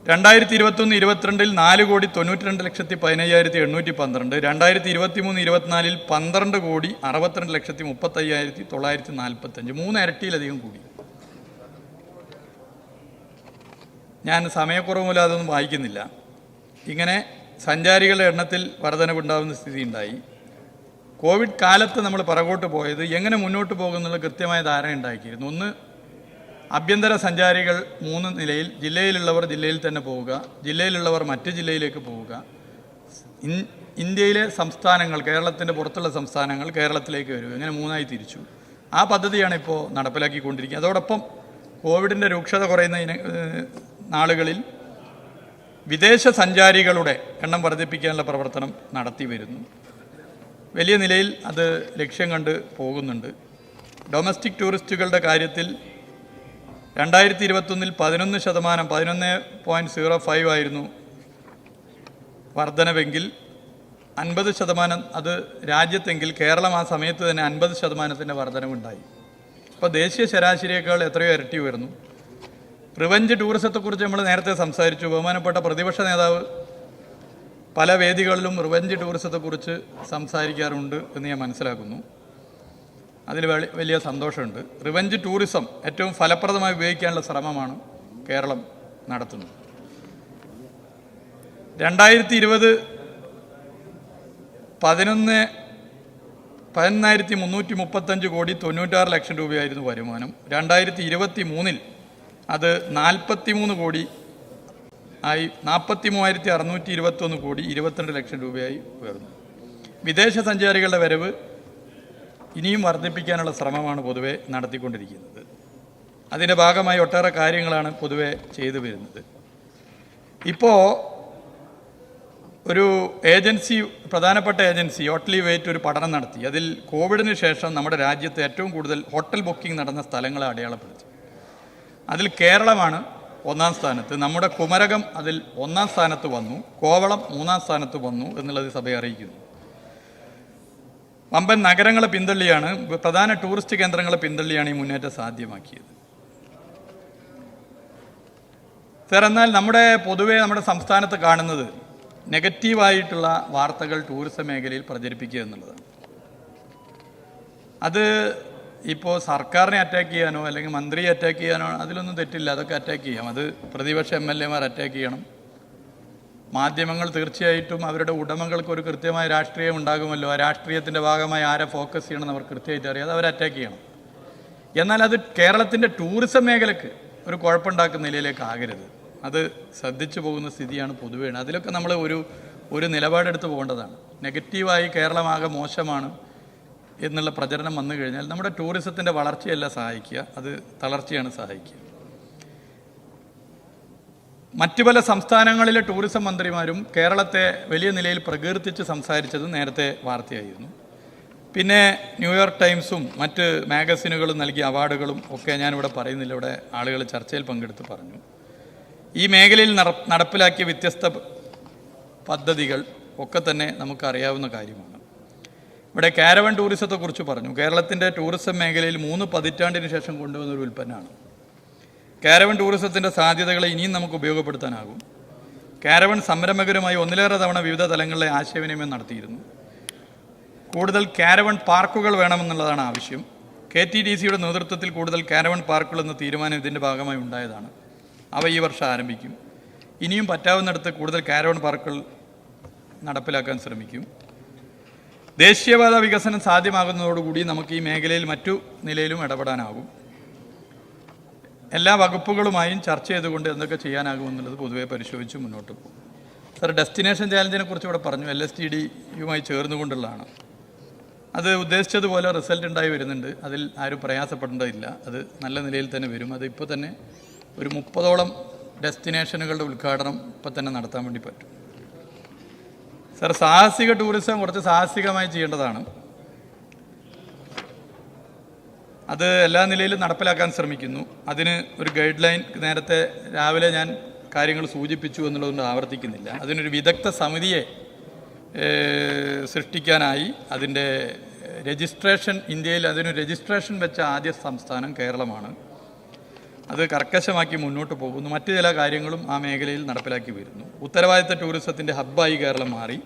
2021-22 4,92,15,812. 2023-24 12,62,35,945. 3 ഇരട്ടിയിലധികം കൂടി. ഞാൻ സമയക്കുറവ് മൂലം അതൊന്നും വായിക്കുന്നില്ല. ഇങ്ങനെ സഞ്ചാരികളുടെ എണ്ണത്തിൽ വർധനവുണ്ടാകുന്ന സ്ഥിതി ഉണ്ടായി. കോവിഡ് കാലത്ത് നമ്മൾ പുറകോട്ട് പോയത് എങ്ങനെ മുന്നോട്ട് പോകുന്നുള്ള കൃത്യമായ ധാരണ ഉണ്ടാക്കിയിരുന്നു. ഒന്ന്, ആഭ്യന്തര സഞ്ചാരികൾ 3 നിലയിൽ. ജില്ലയിലുള്ളവർ ജില്ലയിൽ തന്നെ പോവുക, ജില്ലയിലുള്ളവർ മറ്റ് ജില്ലയിലേക്ക് പോവുക. ഇന്ത്യയിലെ സംസ്ഥാനങ്ങൾ, കേരളത്തിൻ്റെ പുറത്തുള്ള സംസ്ഥാനങ്ങൾ കേരളത്തിലേക്ക് വരിക. ഇങ്ങനെ 3ആയി തിരിച്ചു. ആ പദ്ധതിയാണ് ഇപ്പോൾ നടപ്പിലാക്കിക്കൊണ്ടിരിക്കുന്നത്. അതോടൊപ്പം കോവിഡിൻ്റെ രൂക്ഷത കുറയുന്ന നാളുകളിൽ വിദേശ സഞ്ചാരികളുടെ എണ്ണം വർദ്ധിപ്പിക്കാനുള്ള പ്രവർത്തനം നടത്തി വരുന്നു. വലിയ നിലയിൽ അത് ലക്ഷ്യം കണ്ട് പോകുന്നുണ്ട്. ഡൊമസ്റ്റിക് ടൂറിസ്റ്റുകളുടെ കാര്യത്തിൽ 2021 11%, 11.05 ആയിരുന്നു വർധനവെങ്കിൽ 50% അത് രാജ്യത്തെങ്കിൽ കേരളം ആ സമയത്ത് തന്നെ 50% വർധനവുണ്ടായി. അപ്പോൾ ദേശീയ ശരാശരിയേക്കാൾ എത്രയോ ഇരട്ടി ഉയർന്നു. റിവഞ്ച് ടൂറിസത്തെക്കുറിച്ച് നമ്മൾ നേരത്തെ സംസാരിച്ചു. ബഹുമാനപ്പെട്ട പ്രതിപക്ഷ നേതാവ് പല വേദികളിലും റിവഞ്ച് ടൂറിസത്തെക്കുറിച്ച് സംസാരിക്കാറുണ്ട് എന്ന് ഞാൻ മനസ്സിലാക്കുന്നു. അതിൽ വലിയ സന്തോഷമുണ്ട്. റിവഞ്ച് ടൂറിസം ഏറ്റവും ഫലപ്രദമായി ഉപയോഗിക്കാനുള്ള ശ്രമമാണ് കേരളം നടത്തുന്നത്. 2020 11,335 കോടി 96 ലക്ഷം രൂപയായിരുന്നു വരുമാനം. 2023 അത് 43 കോടി ആയി 43,621 കോടി 22 ലക്ഷം രൂപയായി ഉയർന്നു. വിദേശ സഞ്ചാരികളുടെ വരവ് ഇനിയും വർദ്ധിപ്പിക്കാനുള്ള ശ്രമമാണ് പൊതുവെ നടത്തിക്കൊണ്ടിരിക്കുന്നത്. അതിൻ്റെ ഭാഗമായി ഒട്ടേറെ കാര്യങ്ങളാണ് പൊതുവെ ചെയ്തു വരുന്നത്. ഇപ്പോൾ ഒരു ഏജൻസി, പ്രധാനപ്പെട്ട ഏജൻസി ഓട്ട്ലി വെയ്റ്റ് ഒരു പഠനം നടത്തി. അതിൽ കോവിഡിന് ശേഷം നമ്മുടെ രാജ്യത്ത് ഏറ്റവും കൂടുതൽ ഹോട്ടൽ ബുക്കിംഗ് നടന്ന സ്ഥലങ്ങളെ അടയാളപ്പെടുത്തി. അതിൽ കേരളമാണ് 1-ാം സ്ഥാനത്ത്. നമ്മുടെ കുമരകം അതിൽ 1-ാം സ്ഥാനത്ത് വന്നു. കോവളം 3-ാം സ്ഥാനത്ത് വന്നു എന്നുള്ളത് സഭയെ അറിയിക്കുന്നു. വമ്പൻ നഗരങ്ങളെ പിന്തള്ളിയാണ്, പ്രധാന ടൂറിസ്റ്റ് കേന്ദ്രങ്ങളെ പിന്തള്ളിയാണ് ഈ മുന്നേറ്റം സാധ്യമാക്കിയത്. സർ, എന്നാൽ പൊതുവെ നമ്മുടെ സംസ്ഥാനത്ത് കാണുന്നത് നെഗറ്റീവായിട്ടുള്ള വാർത്തകൾ ടൂറിസം മേഖലയിൽ പ്രചരിപ്പിക്കുക എന്നുള്ളതാണ്. അത് ഇപ്പോൾ സർക്കാരിനെ അറ്റാക്ക് ചെയ്യാനോ അല്ലെങ്കിൽ മന്ത്രിയെ അറ്റാക്ക് ചെയ്യാനോ അതിലൊന്നും തെറ്റില്ല, അതൊക്കെ അറ്റാക്ക് ചെയ്യാം. അത് പ്രതിപക്ഷ MLA മാർ അറ്റാക്ക് ചെയ്യണം. മാധ്യമങ്ങൾ തീർച്ചയായിട്ടും അവരുടെ ഉടമകൾക്ക് ഒരു കൃത്യമായ രാഷ്ട്രീയം ഉണ്ടാകുമല്ലോ. ആ രാഷ്ട്രീയത്തിൻ്റെ ഭാഗമായി ആരെ ഫോക്കസ് ചെയ്യണമെന്ന് അവർ കൃത്യമായിട്ട് അറിയാതെ അവർ അറ്റാക്ക് ചെയ്യണം. എന്നാൽ അത് കേരളത്തിൻ്റെ ടൂറിസം മേഖലയ്ക്ക് ഒരു കുഴപ്പമുണ്ടാക്കുന്ന നിലയിലേക്ക് ആകരുത്. അത് ശ്രദ്ധിച്ചു പോകുന്ന സ്ഥിതിയാണ് പൊതുവേ. അതിലൊക്കെ നമ്മൾ ഒരു നിലപാടെടുത്ത് പോകേണ്ടതാണ്. നെഗറ്റീവായി കേരളമാകെ മോശമാണ് എന്നുള്ള പ്രചരണം വന്നു കഴിഞ്ഞാൽ നമ്മുടെ ടൂറിസത്തിൻ്റെ വളർച്ചയല്ല സഹായിക്കുക, അത് തളർച്ചയാണ് സഹായിക്കുക. മറ്റു പല സംസ്ഥാനങ്ങളിലെ ടൂറിസം മന്ത്രിമാരും കേരളത്തെ വലിയ നിലയിൽ പ്രകീർത്തിച്ച് സംസാരിച്ചത് നേരത്തെ വാർത്തയായിരുന്നു. പിന്നെ ന്യൂയോർക്ക് ടൈംസും മറ്റ് മാഗസിനുകളും നൽകിയ അവാർഡുകളും ഒക്കെ ഞാനിവിടെ പറയുന്നില്ല, ഇവിടെ ആളുകൾ ചർച്ചയിൽ പങ്കെടുത്ത് പറഞ്ഞു. ഈ മേഖലയിൽ നടപ്പിലാക്കിയ വ്യത്യസ്ത പദ്ധതികൾ ഒക്കെ തന്നെ നമുക്കറിയാവുന്ന കാര്യമാണ്. ഇവിടെ കാരവൻ ടൂറിസത്തെക്കുറിച്ച് പറഞ്ഞു. കേരളത്തിൻ്റെ ടൂറിസം മേഖലയിൽ 3 പതിറ്റാണ്ടിന് ശേഷം കൊണ്ടുവന്നൊരു ഉൽപ്പന്നമാണ്. കാരവൻ ടൂറിസത്തിൻ്റെ സാധ്യതകളെ ഇനിയും നമുക്ക് ഉപയോഗപ്പെടുത്താനാകും. കാരവൻ സംരംഭകരുമായി 1-ലേറെ തവണ വിവിധ തലങ്ങളിലെ ആശയവിനിമയം നടത്തിയിരുന്നു. കൂടുതൽ കാരവൻ പാർക്കുകൾ വേണമെന്നുള്ളതാണ് ആവശ്യം. KTDCയുടെ നേതൃത്വത്തിൽ കൂടുതൽ കാരവൻ പാർക്കുകൾ എന്ന തീരുമാനം ഇതിൻ്റെ ഭാഗമായി ഉണ്ടായതാണ്. അവ ഈ വർഷം ആരംഭിക്കും. ഇനിയും പറ്റാവുന്നിടത്ത് കൂടുതൽ കാരവൻ പാർക്കുകൾ നടപ്പിലാക്കാൻ ശ്രമിക്കും. ദേശീയപാത വികസനം സാധ്യമാകുന്നതോടുകൂടി നമുക്ക് ഈ മേഖലയിൽ മറ്റു നിലയിലും ഇടപെടാനാകും. എല്ലാ വകുപ്പുകളുമായും ചർച്ച ചെയ്തുകൊണ്ട് എന്തൊക്കെ ചെയ്യാനാകുമെന്നുള്ളത് പൊതുവെ പരിശോധിച്ച് മുന്നോട്ട് പോകും. സർ, ഡെസ്റ്റിനേഷൻ ചാലഞ്ചിനെ കുറിച്ച് ഇവിടെ പറഞ്ഞു. LSTDയുമായി ചേർന്നുകൊണ്ടുള്ളതാണ്. അത് ഉദ്ദേശിച്ചതുപോലെ റിസൾട്ട് ഉണ്ടായി വരുന്നുണ്ട്. അതിൽ ആരും പ്രയാസപ്പെടേണ്ടതില്ല. അത് നല്ല നിലയിൽ തന്നെ വരും. അത് ഇപ്പോൾ തന്നെ ഒരു 30ഓളം ഡെസ്റ്റിനേഷനുകളുടെ ഉദ്ഘാടനം ഇപ്പം തന്നെ നടത്താൻ വേണ്ടി പറ്റും. സർ, സാഹസിക ടൂറിസം കുറച്ച് സാഹസികമായി ചെയ്യേണ്ടതാണ്. അത് എല്ലാ നിലയിലും നടപ്പിലാക്കാൻ ശ്രമിക്കുന്നു. അതിന് ഒരു ഗൈഡ് ലൈൻ നേരത്തെ രാവിലെ ഞാൻ കാര്യങ്ങൾ സൂചിപ്പിച്ചു എന്നുള്ളതുകൊണ്ട് ആവർത്തിക്കുന്നില്ല. അതിനൊരു വിദഗ്ധ സമിതിയെ സൃഷ്ടിക്കാനായി അതിൻ്റെ രജിസ്ട്രേഷൻ, ഇന്ത്യയിൽ അതിന് രജിസ്ട്രേഷൻ വെച്ച ആദ്യ സംസ്ഥാനം കേരളമാണ്. അത് കർക്കശമാക്കി മുന്നോട്ട് പോകുന്നു. മറ്റു ചില കാര്യങ്ങളും ആ മേഖലയിൽ നടപ്പിലാക്കി വരുന്നു. ഉത്തരവാദിത്ത ടൂറിസത്തിൻ്റെ ഹബ്ബായി കേരളം മാറി.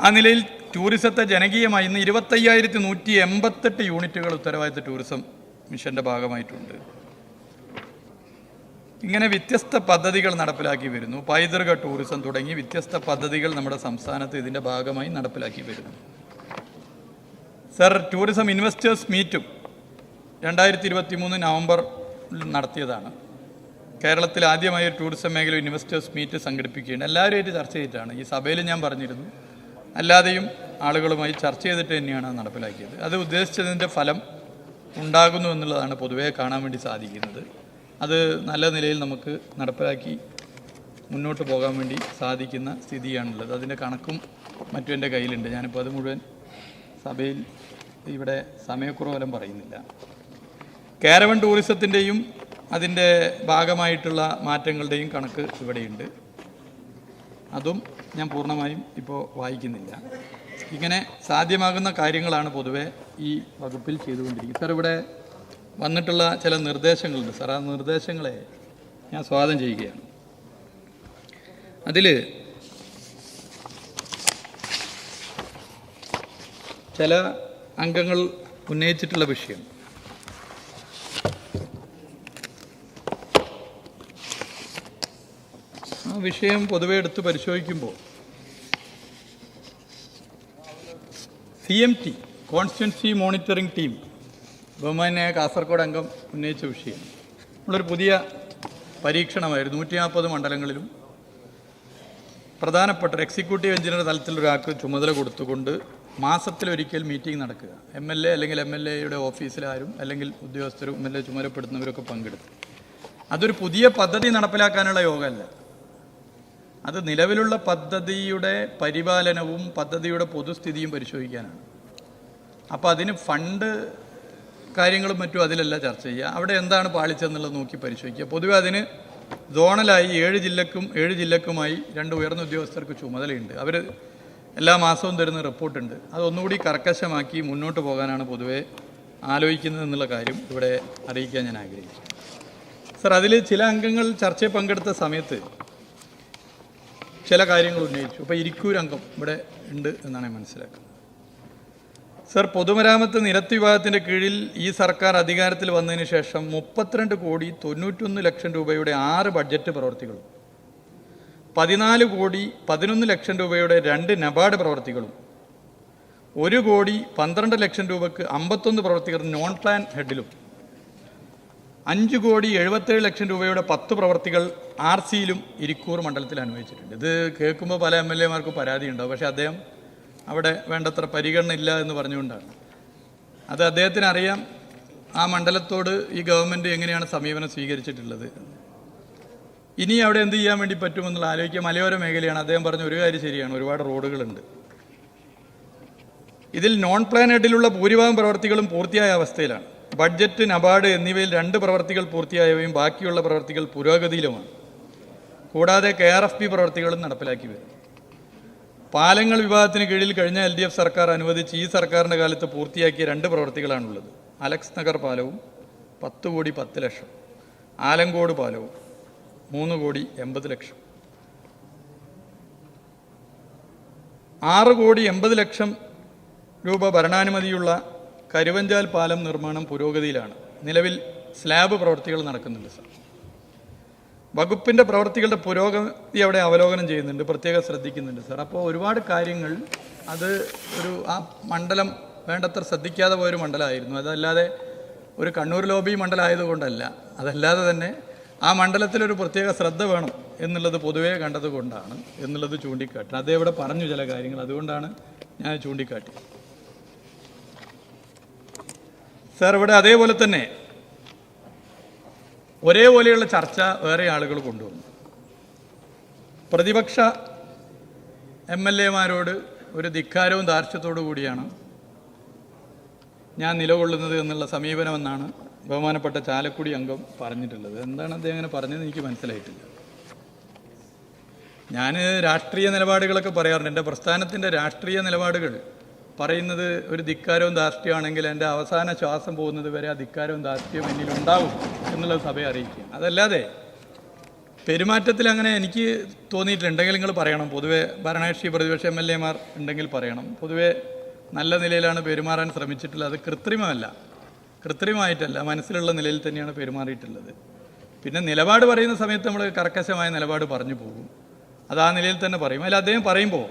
ആ നിലയിൽ ടൂറിസത്തെ ജനകീയമായി ഇന്ന് 25,188 യൂണിറ്റുകൾ ഉത്തരവാദിത്ത ടൂറിസം മിഷൻ്റെ ഭാഗമായിട്ടുണ്ട്. ഇങ്ങനെ വ്യത്യസ്ത പദ്ധതികൾ നടപ്പിലാക്കി വരുന്നു. പൈതൃക ടൂറിസം തുടങ്ങി വ്യത്യസ്ത പദ്ധതികൾ നമ്മുടെ സംസ്ഥാനത്ത് ഇതിൻ്റെ ഭാഗമായി നടപ്പിലാക്കി വരുന്നു. സർ, ടൂറിസം ഇൻവെസ്റ്റേഴ്സ് മീറ്റും 2023 നവംബറിൽ നടത്തിയതാണ്. കേരളത്തിൽ ആദ്യമായി ടൂറിസം മേഖല ഇൻവെസ്റ്റേഴ്സ് മീറ്റ് സംഘടിപ്പിക്കുകയാണ്. എല്ലാവരുമായിട്ട് ചർച്ച ചെയ്തിട്ടാണ്. ഈ സഭയിൽ ഞാൻ പറഞ്ഞിരുന്നു, അല്ലാതെയും ആളുകളുമായി ചർച്ച ചെയ്തിട്ട് തന്നെയാണ് നടപ്പിലാക്കിയത്. അത് ഉദ്ദേശിച്ചതിൻ്റെ ഫലം ഉണ്ടാകുന്നു എന്നുള്ളതാണ് പൊതുവേ കാണാൻ വേണ്ടി സാധിക്കുന്നത്. അത് നല്ല നിലയിൽ നമുക്ക് നടപ്പിലാക്കി മുന്നോട്ട് പോകാൻ വേണ്ടി സാധിക്കുന്ന സ്ഥിതിയാണുള്ളത്. അതിൻ്റെ കണക്കും മറ്റും എൻ്റെ കയ്യിലുണ്ട്. ഞാനിപ്പോൾ അത് മുഴുവൻ സഭയിൽ ഇവിടെ സമയക്കുറവലം പറയുന്നില്ല. കാരവൻ ടൂറിസത്തിൻ്റെയും അതിൻ്റെ ഭാഗമായിട്ടുള്ള മാറ്റങ്ങളുടെയും കണക്ക് ഇവിടെയുണ്ട്. അതും ഞാൻ പൂർണ്ണമായും ഇപ്പോൾ വായിക്കുന്നില്ല. ഇങ്ങനെ സാധ്യമാകുന്ന കാര്യങ്ങളാണ് പൊതുവെ ഈ വകുപ്പിൽ ചെയ്തുകൊണ്ടിരിക്കുന്നത്. സാർ, ഇവിടെ വന്നിട്ടുള്ള ചില നിർദ്ദേശങ്ങളുണ്ട്. സാർ, ആ നിർദ്ദേശങ്ങളെ ഞാൻ സ്വാഗതം ചെയ്യുകയാണ്. അതിൽ ചില അംഗങ്ങൾ ഉന്നയിച്ചിട്ടുള്ള വിഷയം ആ വിഷയം പൊതുവെ എടുത്ത് പരിശോധിക്കുമ്പോൾ CMT കോൺസ്റ്റിറ്റ്യുവൻസി മോണിറ്ററിംഗ് ടീം ബഹുമാന്യ കാസർഗോഡ് അംഗം ഉന്നയിച്ച വിഷയം. നമ്മളൊരു പുതിയ പരീക്ഷണമായിരുന്നു. 140 മണ്ഡലങ്ങളിലും പ്രധാനപ്പെട്ട എക്സിക്യൂട്ടീവ് എഞ്ചിനീയർ തലത്തിലൊരാൾക്ക് ചുമതല കൊടുത്തുകൊണ്ട് മാസത്തിലൊരിക്കൽ മീറ്റിംഗ് നടക്കുക. MLA അല്ലെങ്കിൽ MLAയുടെ ഓഫീസിലാരും അല്ലെങ്കിൽ ഉദ്യോഗസ്ഥരും MLA ചുമതലപ്പെടുത്തുന്നവരൊക്കെ പങ്കെടുത്തു. അതൊരു പുതിയ പദ്ധതി നടപ്പിലാക്കാനുള്ള യോഗമല്ല. അത് നിലവിലുള്ള പദ്ധതിയുടെ പരിപാലനവും പദ്ധതിയുടെ പൊതുസ്ഥിതിയും പരിശോധിക്കാനാണ്. അപ്പോൾ അതിന് ഫണ്ട് കാര്യങ്ങളും മറ്റും അതിലല്ല ചർച്ച ചെയ്യുക. അവിടെ എന്താണ് പാളിച്ചെന്നുള്ളത് നോക്കി പരിശോധിക്കുക. പൊതുവെ അതിന് സോണലായി 7 ജില്ലക്കുമായി 2 ഉയർന്ന ഉദ്യോഗസ്ഥർക്ക് ചുമതലയുണ്ട്. അവർ എല്ലാ മാസവും തരുന്ന റിപ്പോർട്ടുണ്ട്. അതൊന്നുകൂടി കർക്കശമാക്കി മുന്നോട്ട് പോകാനാണ് പൊതുവെ ആലോചിക്കുന്നത് എന്നുള്ള കാര്യം ഇവിടെ അറിയിക്കാൻ ഞാൻ ആഗ്രഹിച്ചു. സർ, അതിൽ ചില അംഗങ്ങൾ ചർച്ചയിൽ പങ്കെടുത്ത സമയത്ത് ചില കാര്യങ്ങൾ ഉന്നയിച്ചു. അപ്പോൾ ഇരിക്കൂർ അംഗം ഇവിടെ ഉണ്ട് എന്നാണ് ഞാൻ മനസ്സിലാക്കുന്നത്. സർ, പൊതുമരാമത്ത് നിരത്ത് വിഭാഗത്തിൻ്റെ കീഴിൽ ഈ സർക്കാർ അധികാരത്തിൽ വന്നതിന് ശേഷം 32,91,00,000 രൂപയുടെ 6 ബഡ്ജറ്റ് പ്രവൃത്തികളും 14,11,00,000 രൂപയുടെ 2 നബാർഡ് പ്രവൃത്തികളും 1,12,00,000 രൂപയ്ക്ക് 51 പ്രവൃത്തികൾ നോൺ പ്ലാൻ ഹെഡിലും 5,77,00,000 രൂപയുടെ 10 പ്രവൃത്തികൾ RCയിലും ഇരിക്കൂർ മണ്ഡലത്തിൽ അനുവദിച്ചിട്ടുണ്ട്. ഇത് കേൾക്കുമ്പോൾ പല MLAമാർക്കും പരാതിയുണ്ടാവും. പക്ഷേ അദ്ദേഹം അവിടെ വേണ്ടത്ര പരിഗണന ഇല്ല എന്ന് പറഞ്ഞുകൊണ്ടാണ്. അത് അദ്ദേഹത്തിന് അറിയാം ആ മണ്ഡലത്തോട് ഈ ഗവൺമെൻറ് എങ്ങനെയാണ് സമീപനം സ്വീകരിച്ചിട്ടുള്ളത്. ഇനി അവിടെ എന്ത് ചെയ്യാൻ വേണ്ടി പറ്റുമെന്നുള്ള ആലോചിക്കുക. മലയോര മേഖലയാണ്. അദ്ദേഹം പറഞ്ഞ ഒരു കാര്യം ശരിയാണ്, ഒരുപാട് റോഡുകളുണ്ട്. ഇതിൽ നോൺ പ്ലാൻ ഹെഡിലുള്ള ഭൂരിഭാഗം പ്രവർത്തികളും പൂർത്തിയായ അവസ്ഥയിലാണ്. ബഡ്ജറ്റ്, നബാർഡ് എന്നിവയിൽ 2 പ്രവർത്തികൾ പൂർത്തിയായവയും ബാക്കിയുള്ള പ്രവർത്തികൾ പുരോഗതിയിലുമാണ്. കൂടാതെ KRFP പ്രവർത്തികളും നടപ്പിലാക്കി വരും. പാലങ്ങൾ വിഭാഗത്തിന് കീഴിൽ കഴിഞ്ഞ LDF സർക്കാർ അനുവദിച്ച് ഈ സർക്കാരിൻ്റെ കാലത്ത് പൂർത്തിയാക്കിയ 2 പ്രവർത്തികളാണുള്ളത്. അലക്സ് നഗർ പാലവും 10,10,00,000, ആലങ്കോട് പാലവും 3,80,00,000. 6,80,00,000 രൂപ ഭരണാനുമതിയുള്ള കരുവഞ്ചാൽ പാലം നിർമ്മാണം പുരോഗതിയിലാണ്. നിലവിൽ സ്ലാബ് പ്രവൃത്തികൾ നടക്കുന്നുണ്ട്. സർ, വകുപ്പിൻ്റെ പ്രവൃത്തികളുടെ പുരോഗതി അവിടെ അവലോകനം ചെയ്യുന്നുണ്ട്, പ്രത്യേകം ശ്രദ്ധിക്കുന്നുണ്ട്. സർ, അപ്പോൾ ഒരുപാട് കാര്യങ്ങൾ അത് ആ മണ്ഡലം വേണ്ടത്ര ശ്രദ്ധിക്കാതെ പോയൊരു മണ്ഡലമായിരുന്നു. അതല്ലാതെ ഒരു കണ്ണൂർ ലോബി മണ്ഡലമായതുകൊണ്ടല്ല, അതല്ലാതെ തന്നെ ആ മണ്ഡലത്തിലൊരു പ്രത്യേക ശ്രദ്ധ വേണം എന്നുള്ളത് പൊതുവേ കണ്ടത് കൊണ്ടാണ് എന്നുള്ളത് ചൂണ്ടിക്കാട്ടി. അദ്ദേഹം ഇവിടെ പറഞ്ഞു ചില കാര്യങ്ങൾ, അതുകൊണ്ടാണ് ഞാൻ ചൂണ്ടിക്കാട്ടി. സാർ, ഇവിടെ അതേപോലെ തന്നെ ഒരേപോലെയുള്ള ചർച്ച വേറെ ആളുകൾ കൊണ്ടുവന്നു. പ്രതിപക്ഷ MLAമാരോട് ഒരു ധിക്കാരവും ധാർഷ്ട്യത്തോടു കൂടിയാണ് ഞാൻ നിലകൊള്ളുന്നത് എന്നുള്ള സമീപനമെന്നാണ് ബഹുമാനപ്പെട്ട ചാലക്കുടി അംഗം പറഞ്ഞിട്ടുള്ളത്. എന്താണ് അദ്ദേഹം അങ്ങനെ പറഞ്ഞത് എനിക്ക് മനസ്സിലായിട്ടില്ല. ഞാൻ രാഷ്ട്രീയ നിലപാടുകളൊക്കെ പറയാറുണ്ട്. എൻ്റെ പ്രസ്ഥാനത്തിൻ്റെ രാഷ്ട്രീയ നിലപാടുകൾ പറയുന്നത് ഒരു ധിക്കാരവും ധാർഷ്ട്യമാണെങ്കിൽ എൻ്റെ അവസാന ശ്വാസം പോകുന്നത് വരെ ആ ധിക്കാരവും ധാർഷ്ട്യവും എന്നിലുണ്ടാവും എന്നുള്ളത് സഭയെ അറിയിക്കുക. അതല്ലാതെ പെരുമാറ്റത്തിൽ അങ്ങനെ എനിക്ക് തോന്നിയിട്ടുണ്ടെങ്കിൽ നിങ്ങൾ പറയണം. പൊതുവെ ഭരണകക്ഷി പ്രതിപക്ഷ MLAമാർ ഉണ്ടെങ്കിൽ പറയണം. പൊതുവെ നല്ല നിലയിലാണ് പെരുമാറാൻ ശ്രമിച്ചിട്ടുള്ളത്. അത് കൃത്രിമമായിട്ടല്ല, മനസ്സിലുള്ള നിലയിൽ തന്നെയാണ് പെരുമാറിയിട്ടുള്ളത്. പിന്നെ നിലപാട് പറയുന്ന സമയത്ത് നമ്മൾ കർക്കശമായ നിലപാട് പറഞ്ഞു പോകും. അത് ആ നിലയിൽ തന്നെ പറയും. അതിൽ അദ്ദേഹം പറയുമ്പോൾ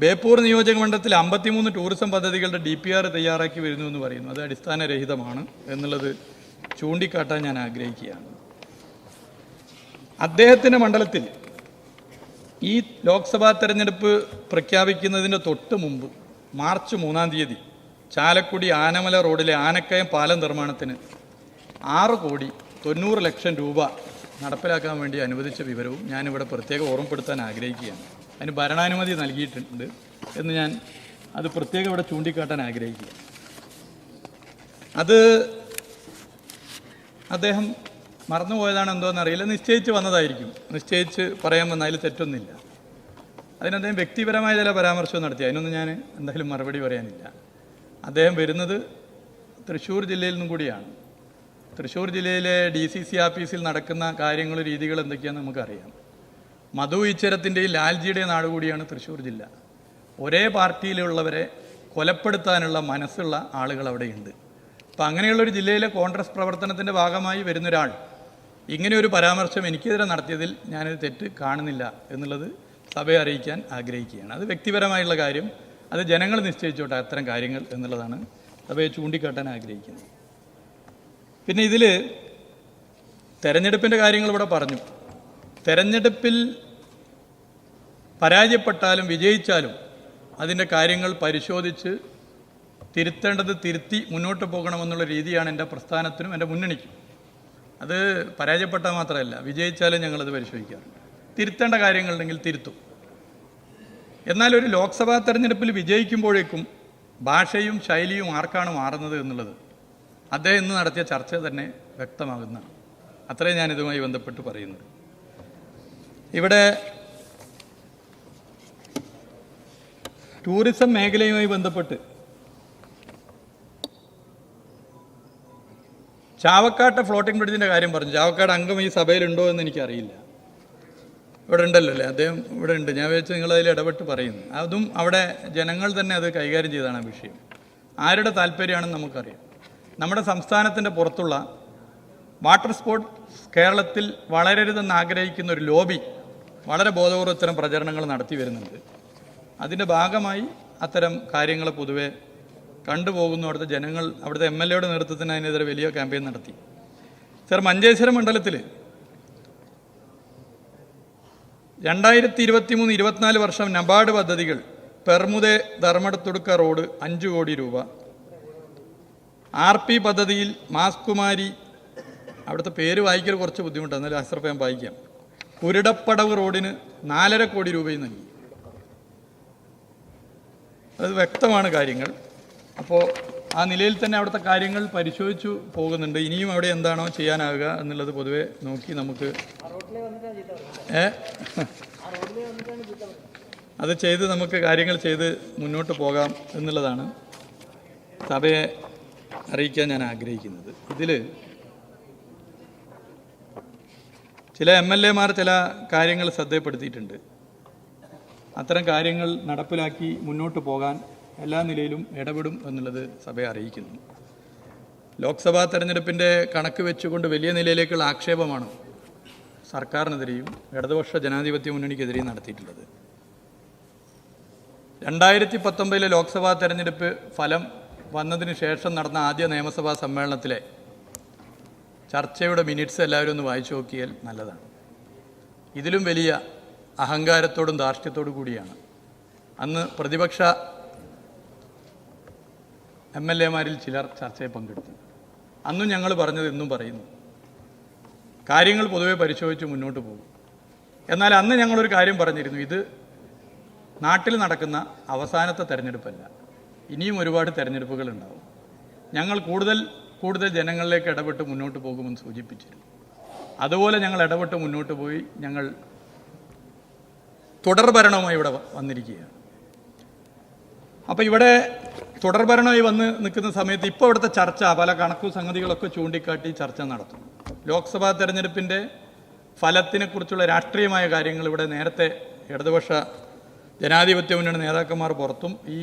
ബേപ്പൂർ നിയോജക മണ്ഡലത്തിൽ 53 ടൂറിസം പദ്ധതികളുടെ DPR തയ്യാറാക്കി വരുന്നു എന്ന് പറയുന്നു. അത് അടിസ്ഥാനരഹിതമാണ് എന്നുള്ളത് ചൂണ്ടിക്കാട്ടാൻ ഞാൻ ആഗ്രഹിക്കുകയാണ്. അദ്ദേഹത്തിൻ്റെ മണ്ഡലത്തിൽ ഈ ലോക്സഭാ തെരഞ്ഞെടുപ്പ് പ്രഖ്യാപിക്കുന്നതിന് തൊട്ട് മുമ്പ് മാർച്ച് 3-ാം തീയതി ചാലക്കുടി ആനമല റോഡിലെ ആനക്കയം പാലം നിർമ്മാണത്തിന് 6,90,00,000 രൂപ നടപ്പിലാക്കാൻ വേണ്ടി അനുവദിച്ച വിവരവും ഞാനിവിടെ പ്രത്യേകം ഓർമ്മപ്പെടുത്താൻ ആഗ്രഹിക്കുകയാണ്. അതിന് ഭരണാനുമതി നൽകിയിട്ടുണ്ട് എന്ന് ഞാൻ അത് പ്രത്യേകം ഇവിടെ ചൂണ്ടിക്കാട്ടാൻ ആഗ്രഹിക്കുക. അത് അദ്ദേഹം മറന്നുപോയതാണ് എന്തോന്നറിയില്ല, നിശ്ചയിച്ച് വന്നതായിരിക്കും. നിശ്ചയിച്ച് പറയാൻ വന്ന അതിൽ തെറ്റൊന്നുമില്ല. അതിന് അദ്ദേഹം വ്യക്തിപരമായ ചില പരാമർശം നടത്തി. അതിനൊന്നും ഞാൻ എന്തായാലും മറുപടി പറയാനില്ല. അദ്ദേഹം വരുന്നത് തൃശ്ശൂർ ജില്ലയിൽ നിന്നും കൂടിയാണ്. തൃശ്ശൂർ ജില്ലയിലെ DCC ആഫീസിൽ നടക്കുന്ന കാര്യങ്ങളും രീതികളും എന്തൊക്കെയാണെന്ന് നമുക്കറിയാം. മധു ഈശ്വരത്തിൻ്റെയും ലാൽജിയുടെയും നാട് കൂടിയാണ് തൃശ്ശൂർ ജില്ല. ഒരേ പാർട്ടിയിലുള്ളവരെ കൊലപ്പെടുത്താനുള്ള മനസ്സുള്ള ആളുകൾ അവിടെയുണ്ട്. അപ്പം അങ്ങനെയുള്ളൊരു ജില്ലയിലെ കോൺഗ്രസ് പ്രവർത്തനത്തിൻ്റെ ഭാഗമായി വരുന്നൊരാൾ ഇങ്ങനെയൊരു പരാമർശം എനിക്കെതിരെ നടത്തിയതിൽ ഞാനൊരു തെറ്റ് കാണുന്നില്ല എന്നുള്ളത് സഭയെ അറിയിക്കാൻ ആഗ്രഹിക്കുകയാണ്. അത് വ്യക്തിപരമായുള്ള കാര്യം, അത് ജനങ്ങൾ നിശ്ചയിച്ചോട്ടെ അത്തരം കാര്യങ്ങൾ എന്നുള്ളതാണ് സഭയെ ചൂണ്ടിക്കാട്ടാൻ ആഗ്രഹിക്കുന്നത്. പിന്നെ ഇതിൽ തെരഞ്ഞെടുപ്പിൻ്റെ കാര്യങ്ങൾ ഇവിടെ പറഞ്ഞു. തെരഞ്ഞെടുപ്പിൽ പരാജയപ്പെട്ടാലും വിജയിച്ചാലും അതിൻ്റെ കാര്യങ്ങൾ പരിശോധിച്ച് തിരുത്തേണ്ടത് തിരുത്തി മുന്നോട്ട് പോകണമെന്നുള്ള രീതിയാണ് എൻ്റെ പ്രസ്ഥാനത്തിനും എൻ്റെ മുന്നണിക്കും. അത് പരാജയപ്പെട്ടാൽ മാത്രമല്ല, വിജയിച്ചാലും ഞങ്ങളത് പരിശോധിക്കാറുണ്ട്. തിരുത്തേണ്ട കാര്യങ്ങളുണ്ടെങ്കിൽ തിരുത്തും. എന്നാൽ ഒരു ലോക്സഭാ തെരഞ്ഞെടുപ്പിൽ വിജയിക്കുമ്പോഴേക്കും ഭാഷയും ശൈലിയും ആർക്കാണ് മാറുന്നത് എന്നുള്ളത് അദ്ദേഹം ഇന്ന് നടത്തിയ ചർച്ച തന്നെ വ്യക്തമാകുന്നതാണ്. അത്രയും ഞാനിതുമായി ബന്ധപ്പെട്ട് പറയുന്നത്. ഇവിടെ ടൂറിസം മേഖലയുമായി ബന്ധപ്പെട്ട് ചാവക്കാട്ടെ ഫ്ലോട്ടിംഗ് ബ്രിഡ്ജിൻ്റെ കാര്യം പറഞ്ഞു. ചാവക്കാട് അംഗം ഈ സഭയിലുണ്ടോ എന്ന് എനിക്കറിയില്ല. ഇവിടെ ഉണ്ടല്ലോ അല്ലേ, അദ്ദേഹം ഇവിടെ ഉണ്ട്. ഞാൻ വിചാരിച്ചു നിങ്ങളതിൽ ഇടപെട്ട് പറയുന്നു. അതും അവിടെ ജനങ്ങൾ തന്നെ അത് കൈകാര്യം ചെയ്താണ് ആ വിഷയം. ആരുടെ താല്പര്യമാണെന്ന് നമുക്കറിയാം. നമ്മുടെ സംസ്ഥാനത്തിൻ്റെ പുറത്തുള്ള വാട്ടർ സ്പോർട്സ് കേരളത്തിൽ വളരരുതെന്ന് ആഗ്രഹിക്കുന്ന ഒരു ലോബി വളരെ ബോധപൂർവ്വം ഇത്തരം പ്രചരണങ്ങൾ നടത്തി വരുന്നുണ്ട്. അതിൻ്റെ ഭാഗമായി അത്തരം കാര്യങ്ങൾ പൊതുവെ കണ്ടുപോകുന്നു. അവിടുത്തെ ജനങ്ങൾ, അവിടുത്തെ MLA-യുടെ നേതൃത്വത്തിന് അതിനെതിരെ വലിയ ക്യാമ്പയിൻ നടത്തി. സർ, മഞ്ചേശ്വരം മണ്ഡലത്തിൽ 2023-24 വർഷം നബാർഡ് പദ്ധതികൾ പെർമുദെ ധർമ്മടത്തുടുക്ക റോഡ് 5 കോടി രൂപ, RP പദ്ധതിയിൽ മാസ്കുമാരി, അവിടുത്തെ പേര് വായിക്കൽ കുറച്ച് ബുദ്ധിമുട്ടാണ്, എന്നാലും അശ്രപ്പം വായിക്കാം, കുരുടപ്പടവ് റോഡിന് 4.5 കോടി രൂപയും നൽകി. അത് വ്യക്തമാണ് കാര്യങ്ങൾ. അപ്പോൾ ആ നിലയിൽ തന്നെ അവിടുത്തെ കാര്യങ്ങൾ പരിശോധിച്ചു പോകുന്നുണ്ട്. ഇനിയും അവിടെ എന്താണോ ചെയ്യാനാവുക എന്നുള്ളത് പൊതുവെ നോക്കി നമുക്ക് അത് ചെയ്ത് നമുക്ക് കാര്യങ്ങൾ ചെയ്ത് മുന്നോട്ട് പോകാം എന്നുള്ളതാണ് സഭയെ അറിയിക്കാൻ ഞാൻ ആഗ്രഹിക്കുന്നത്. ഇതിൽ ചില MLA-മാർ ചില കാര്യങ്ങൾ ശ്രദ്ധപ്പെടുത്തിയിട്ടുണ്ട്. അത്തരം കാര്യങ്ങൾ നടപ്പിലാക്കി മുന്നോട്ട് പോകാൻ എല്ലാ നിലയിലും ഇടപെടും എന്നുള്ളത് സഭയെ അറിയിക്കുന്നു. ലോക്സഭാ തെരഞ്ഞെടുപ്പിൻ്റെ കണക്ക് വെച്ചുകൊണ്ട് വലിയ നിലയിലേക്കുള്ള ആക്ഷേപമാണ് സർക്കാരിനെതിരെയും ഇടതുപക്ഷ ജനാധിപത്യ മുന്നണിക്കെതിരെയും നടത്തിയിട്ടുള്ളത്. 2019 ലോക്സഭാ തെരഞ്ഞെടുപ്പ് ഫലം വന്നതിന് ശേഷം നടന്ന ആദ്യ നിയമസഭാ സമ്മേളനത്തിലെ ചർച്ചയുടെ മിനിറ്റ്സ് എല്ലാവരും ഒന്ന് വായിച്ചു നോക്കിയാൽ നല്ലതാണ്. ഇതിലും വലിയ അഹങ്കാരത്തോടും ധാർഷ്ട്യത്തോടു കൂടിയാണ് അന്ന് പ്രതിപക്ഷ MLA-മാരിൽ ചിലർ ചർച്ചയിൽ പങ്കെടുത്തത്. അന്നും ഞങ്ങൾ പറഞ്ഞത് എന്നും പറയുന്നു, കാര്യങ്ങൾ പൊതുവെ പരിശോധിച്ച് മുന്നോട്ട് പോകും. എന്നാൽ അന്ന് ഞങ്ങളൊരു കാര്യം പറഞ്ഞിരുന്നു, ഇത് നാട്ടിൽ നടക്കുന്ന അവസാനത്തെ തെരഞ്ഞെടുപ്പല്ല, ഇനിയും ഒരുപാട് തെരഞ്ഞെടുപ്പുകൾ ഉണ്ടാവും. ഞങ്ങൾ കൂടുതൽ ജനങ്ങളിലേക്ക് ഇടപെട്ട് മുന്നോട്ട് പോകുമെന്ന് സൂചിപ്പിച്ചിരുന്നു. അതുപോലെ ഞങ്ങൾ ഇടപെട്ട് മുന്നോട്ട് പോയി. ഞങ്ങൾ തുടർഭരണവുമായി ഇവിടെ വന്നിരിക്കുകയാണ്. അപ്പോൾ ഇവിടെ തുടർഭരണമായി വന്ന് നിൽക്കുന്ന സമയത്ത് ഇപ്പോൾ ഇവിടുത്തെ ചർച്ച പല കണക്കു സംഗതികളൊക്കെ ചൂണ്ടിക്കാട്ടി ചർച്ച നടത്തും. ലോക്സഭാ തെരഞ്ഞെടുപ്പിൻ്റെ ഫലത്തിനെക്കുറിച്ചുള്ള രാഷ്ട്രീയമായ കാര്യങ്ങൾ ഇവിടെ നേരത്തെ ഇടതുപക്ഷ ജനാധിപത്യ മുന്നണി നേതാക്കന്മാർ പുറത്തും ഈ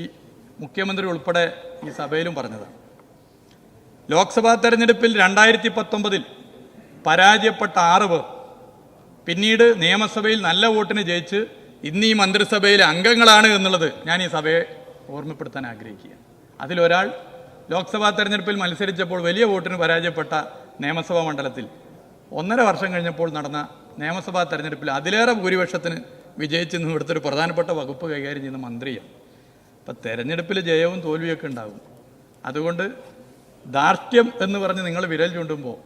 മുഖ്യമന്ത്രി ഉൾപ്പെടെ ഈ സഭയിലും പറഞ്ഞതാണ്. ലോക്സഭാ തെരഞ്ഞെടുപ്പിൽ 2019 പരാജയപ്പെട്ട 6 പേർ പിന്നീട് നിയമസഭയിൽ നല്ല വോട്ടിന് ജയിച്ച് ഇന്ന് ഈ മന്ത്രിസഭയിലെ അംഗങ്ങളാണ് എന്നുള്ളത് ഞാൻ ഈ സഭയെ ഓർമ്മപ്പെടുത്താൻ ആഗ്രഹിക്കുക. അതിലൊരാൾ ലോക്സഭാ തെരഞ്ഞെടുപ്പിൽ മത്സരിച്ചപ്പോൾ വലിയ വോട്ടിന് പരാജയപ്പെട്ട നിയമസഭാ മണ്ഡലത്തിൽ 1.5 വർഷം കഴിഞ്ഞപ്പോൾ നടന്ന നിയമസഭാ തെരഞ്ഞെടുപ്പിൽ അതിലേറെ ഭൂരിപക്ഷത്തിന് വിജയിച്ചെന്ന് ഇവിടുത്തെ ഒരു പ്രധാനപ്പെട്ട വകുപ്പ് കൈകാര്യം ചെയ്യുന്ന മന്ത്രിയാണ്. അപ്പം തെരഞ്ഞെടുപ്പിൽ ജയവും തോൽവിയൊക്കെ ഉണ്ടാകും. അതുകൊണ്ട് ധാർഷ്ട്യം എന്ന് പറഞ്ഞ് നിങ്ങൾ വിരൽ ചൂണ്ടുമ്പോൾ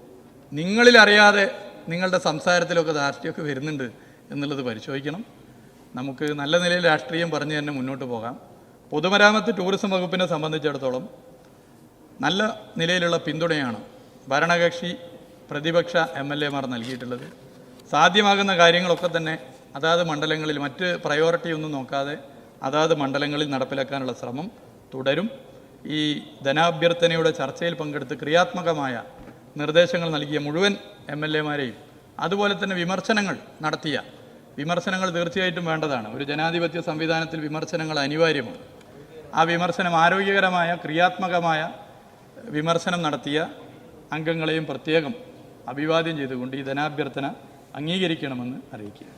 നിങ്ങളിലറിയാതെ നിങ്ങളുടെ സംസാരത്തിലൊക്കെ ധാർഷ്ട്യമൊക്കെ വരുന്നുണ്ട് എന്നുള്ളത് പരിശോധിക്കണം. നമുക്ക് നല്ല നിലയിൽ രാഷ്ട്രീയം പറഞ്ഞ് തന്നെ മുന്നോട്ട് പോകാം. പൊതുമരാമത്ത് ടൂറിസം വകുപ്പിനെ സംബന്ധിച്ചിടത്തോളം നല്ല നിലയിലുള്ള പിന്തുണയാണ് ഭരണകക്ഷി പ്രതിപക്ഷ MLA-മാർ നൽകിയിട്ടുള്ളത്. സാധ്യമാകുന്ന കാര്യങ്ങളൊക്കെ തന്നെ അതാത് മണ്ഡലങ്ങളിൽ മറ്റ് പ്രയോറിറ്റി ഒന്നും നോക്കാതെ അതാത് മണ്ഡലങ്ങളിൽ നടപ്പിലാക്കാനുള്ള ശ്രമം തുടരും. ഈ ധനാഭ്യർത്ഥനയുടെ ചർച്ചയിൽ പങ്കെടുത്ത് ക്രിയാത്മകമായ നിർദ്ദേശങ്ങൾ നൽകിയ മുഴുവൻ MLA-മാരെയും അതുപോലെ തന്നെ വിമർശനങ്ങൾ നടത്തിയ വിമർശനങ്ങൾ തീർച്ചയായിട്ടും വേണ്ടതാണ്. ഒരു ജനാധിപത്യ സംവിധാനത്തിൽ വിമർശനങ്ങൾ അനിവാര്യമാണ്. ആ വിമർശനം ആരോഗ്യകരമായ ക്രിയാത്മകമായ വിമർശനം നടത്തിയ അംഗങ്ങളെയും പ്രത്യേകം അഭിവാദ്യം ചെയ്തുകൊണ്ട് ഈ ധനാഭ്യർത്ഥന അംഗീകരിക്കണമെന്ന് അറിയിക്കുക.